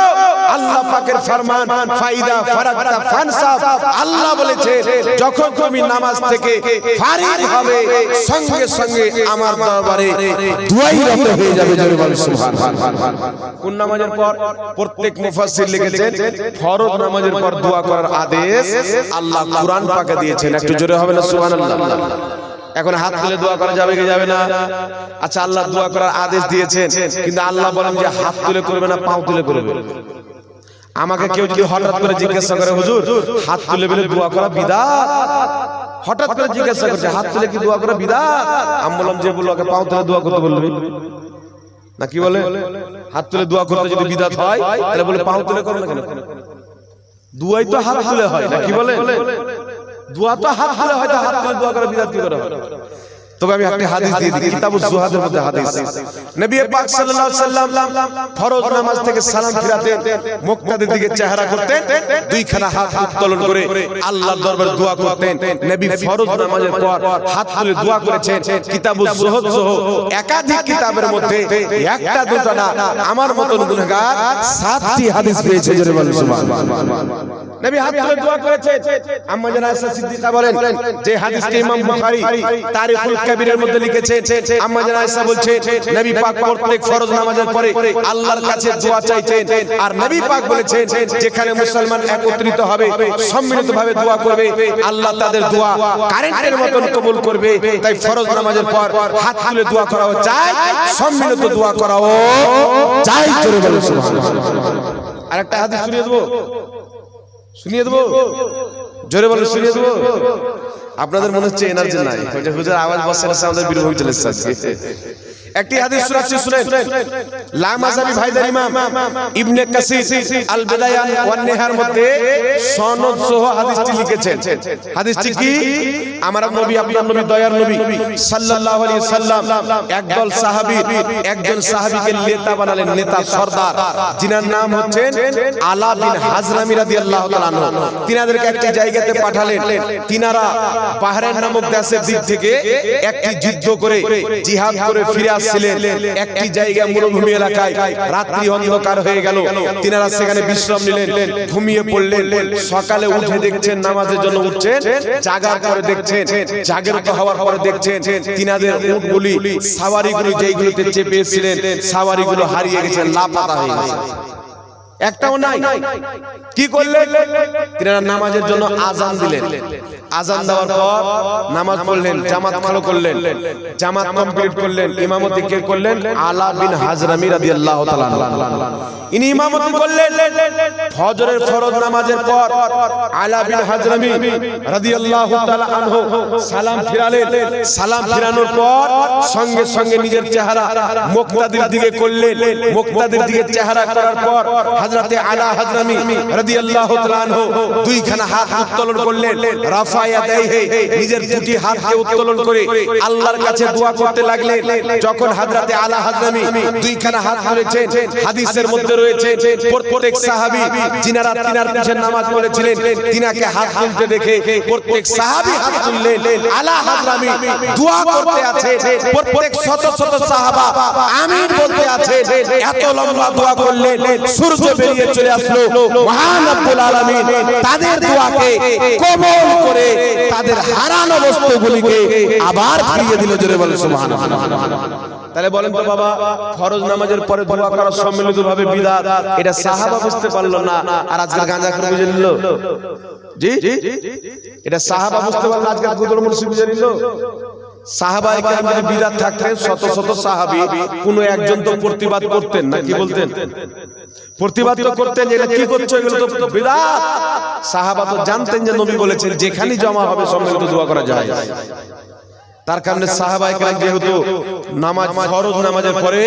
আল্লাহ পাকের ফরমান ফাইদা ফারাগতা ফানসাব, আল্লাহ বলেছেন যখন তুমি নামাজ থেকে ফারিগ হবে সঙ্গে সঙ্গে আমার দরবারে দুআই রত হয়ে যাবে। জোরে বলেন সুবহানাল্লাহ। কোন নামাজের পর? প্রত্যেক মুফাসসির লিখেছেন ফরজ নামাজের পর দোয়া করার আদেশ আল্লাহ কুরআন পাকে দিয়েছেন। একটু জোরে হবে না সুবহানাল্লাহ। এখন হাত তুলে দোয়া করা যাবে কি যাবে না? আচ্ছা, আল্লাহ দোয়া করার আদেশ দিয়েছেন, কিন্তু আল্লাহ বলেন যে হাত তুলে করবে না পাও তুলে করবে। আমাকে কেউ যদি হঠাৎ করে জিজ্ঞাসা করে, হুজুর হাত তুলে বলে দোয়া করা বিদআত, হঠাৎ করে জিজ্ঞাসা করছে হাত তুলে কি দোয়া করা বিদআত? আমি বললাম, যে বললো ওকে পাও তুলে দোয়া করতে বলবে না, কি বলে? হাত তুলে দোয়া করতে যদি বিদআত হয় তাহলে বলে পাও তুলে করো না কেন? দোয়াই তো হাত তুলে হয়, না কি বলে? দোয়া তো হাত তুলে হয়, তো হাত তুলে দোয়া করা বিদআত কি করে হয়? তবে আমি একটা হাদিস দিয়ে দিই, কিতাবুজ জুহাদের মধ্যে হাদিস। নবী পাক সাল্লাল্লাহু আলাইহি সাল্লাম ফরজ নামাজ থেকে সালাম ফিরাতেন, মুক্তাদের দিকে চেহারা করতেন, দুইখানা হাত উত্তোলন করে আল্লাহর দরবারে দোয়া করতেন। নবী ফরজ নামাজের পর হাত তুলে দোয়া করেছেন। কিতাবুজ জুহদ সহ একাধিক কিতাবের মধ্যে একটা দুটো না, আমার মতন গুনাহগার 7টি হাদিস পেয়েছে। জোরে বলেন সুবহানাল্লাহ। নবী হাত তুলে দোয়া করেছেন। আম্মা জান আয়েশা সিদ্দিকা বলেন যে হাদিসটি ইমাম বুখারী তারিখুল কবিরের মধ্যে লিখেছেন, আম্মা জান আয়েশা বলছেন নবী পাক প্রত্যেক ফরজ নামাজের পরে আল্লাহর কাছে দোয়া চাইতেন, আর নবী পাক বলেছেন যেখানে মুসলমান একত্রিত হবে সম্মিলিতভাবে দোয়া করবে আল্লাহ তাদের দোয়া কারেন্টের মতন কবুল করবে। তাই ফরজ নামাজের পর হাত তুলে দোয়া করাও চাই, সম্মিলিত দোয়া করাও চাই। জোরে বলুন সুবহানাল্লাহ। আরেকটা হাদিস শুনিয়ে দেবো জোরে বলুন, শুনিয়ে দেবো। আপনাদের মনে হচ্ছে এনার্জি নাই, হুজুর আওয়াজ বসে আছে, আমাদের বিরোধী চলে এসেছে। একটি হাদিস শোনাচ্ছি, শুনেন। লামাযাবি ভাইদার ইমাম ইবনে কাসির আল বিদায়া ওয়ান নিহার মধ্যে সনদ সহ হাদিসটি লিখেছেন। হাদিসটি কি? আমার নবী, আপনার নবী, দয়ার নবী সাল্লাল্লাহু আলাইহি সাল্লাম একদল সাহাবী, একজন সাহাবীকে নেতা বানালেন, নেতা, সরদার, যিনার নাম হচ্ছেন আলা বিন হাজরামি রাদিয়াল্লাহু তাআলা আনহু। তিনাদেরকে একটি জায়গাতে পাঠালেন। তিনারা বাহরাইন নামক দেশের দিক থেকে একটি যুদ্ধ করে জিহাদ করে ফিরে ছিলেন। একটি জায়গা মরুভূমি এলাকায়, রাত্রি অন্ধকার হয়ে গেল, তিনারা সেখানে বিশ্রাম নিলেন, ঘুমিয়ে পড়লেন। সকালে উঠে দেখছেন নামাজের জন্য উঠছেন, জাগার পরে দেখছেন, জাগরত হওয়ার পরে দেখছেন তিনাদের উটগুলি, সাওয়ারিগুলি যেইগুলোতে চেপেছিলেন সাওয়ারিগুলো হারিয়ে গেছেন, লাপাতা হয়ে গেছে, একটাও নাই। কি করলেন? তিনারা নামাজের জন্য আযান দিলেন। আযান দেওয়ার পর নামাজ পড়লেন, জামাত ফলো করলেন, জামাত কমপ্লিট করলেন। ইমামতি কে করলেন? আলা বিন হাজরামি রাদিয়াল্লাহু তাআলা আনহু। ইনি ইমামতি করলেন। ফজরের ফরজ নামাজের পর আলা বিন হাজরামি রাদিয়াল্লাহু তাআলা আনহু সালাম ফিরালেন। সালাম ফিরানোর পর সঙ্গে সঙ্গে নিজের চেহারা মুক্তাদির দিকে করলেন। মুক্তাদির দিকে চেহারা করার পর হযরতে আলা হাজরামি রাদিয়াল্লাহু তাআলা আনহু দুইখানা হাত উত্তোলন করলেন। রাফা ইয়াদাইহি, নিজের দুটি হাতকে উত্তোলন করে আল্লাহর কাছে দোয়া করতে লাগলেন। যখন হযরতে আলা হাজরামি দুইখানা হাত তুলেছেন, হাদিসের মধ্যে রয়েছে প্রত্যেক সাহাবী যিনারা তিনার পিছে নামাজ পড়েছিলেন তিনাকে হাত তুলতে দেখে প্রত্যেক সাহাবী হাত তুললেন। আলা হাজরামি দোয়া করতে আছে, প্রত্যেক শত শত সাহাবা আমিন বলতে আছে। এত লম্বা দোয়া করলেন, সূর্য বেরিয়ে চলে আসলো। মহান রব্বুল আলামিন তাদের দোয়াকে কবুল করে তাদের হারানো বস্তুগুলিকে আবার ফিরিয়ে দিল। জোরে বলেন সুবহানাল্লাহ। তাহলে বলেন তো বাবা, ফরজ নামাজের পরে দোয়া করা সম্মিলিতভাবে বিদআত, এটা সাহাবা বুঝতে পারলো না, আর আজকাল গাঁজা করে বুঝে নিল। জি, এটা সাহাবা বুঝতে পারলো, আজকাল গুদর মুর্শিদ বুঝে নিল। সাহাবায়ে কেরাম যদি বিদআত থাকতেন, শত শত সাহাবী কোন একজন তো প্রতিবাদ করতেন না, কি বলতেন? প্রতিবাদ তো করতেন, এটা কি করছো, এগুলো তো বিদআত। সাহাবা তো জানতেন যে নবী বলেছেন যেখানেই জমা হবে সম্মিলিত দোয়া করা যায়। তার কারণে সাহাবায়ে কেরাম যেহেতু নামাজ, ফরজ নামাজের পরে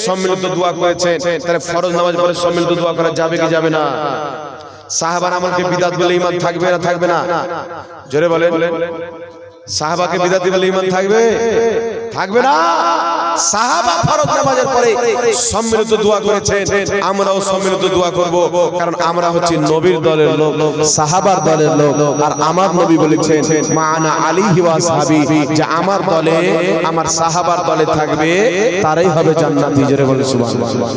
সম্মিলিত দোয়া করেছেন, তাহলে ফরজ নামাজের পরে সম্মিলিত দোয়া করা যাবে কি যাবে না? সাহাবার আমলকে বিদআত বলে ঈমান থাকবে না থাকবে না? জোরে বলেন। সাহাবাকে বিদআতি বলে ঈমান থাকবে? থাকবে না। সাহাবা ফরজ নামাজের পরে সম্মিলিত দোয়া করেছেন, আমরাও সম্মিলিত দোয়া করব, কারণ আমরা হচ্ছে নবীর দলের লোক, সাহাবার দলের লোক। আর আমার নবী বলেছেন মা আনা আলাইহি ওয়া আসহাবি, যে আমার দলে, আমার সাহাবার দলে থাকবে তারাই হবে জান্নাতি। জোরে বলেন সুবহানাল্লাহ।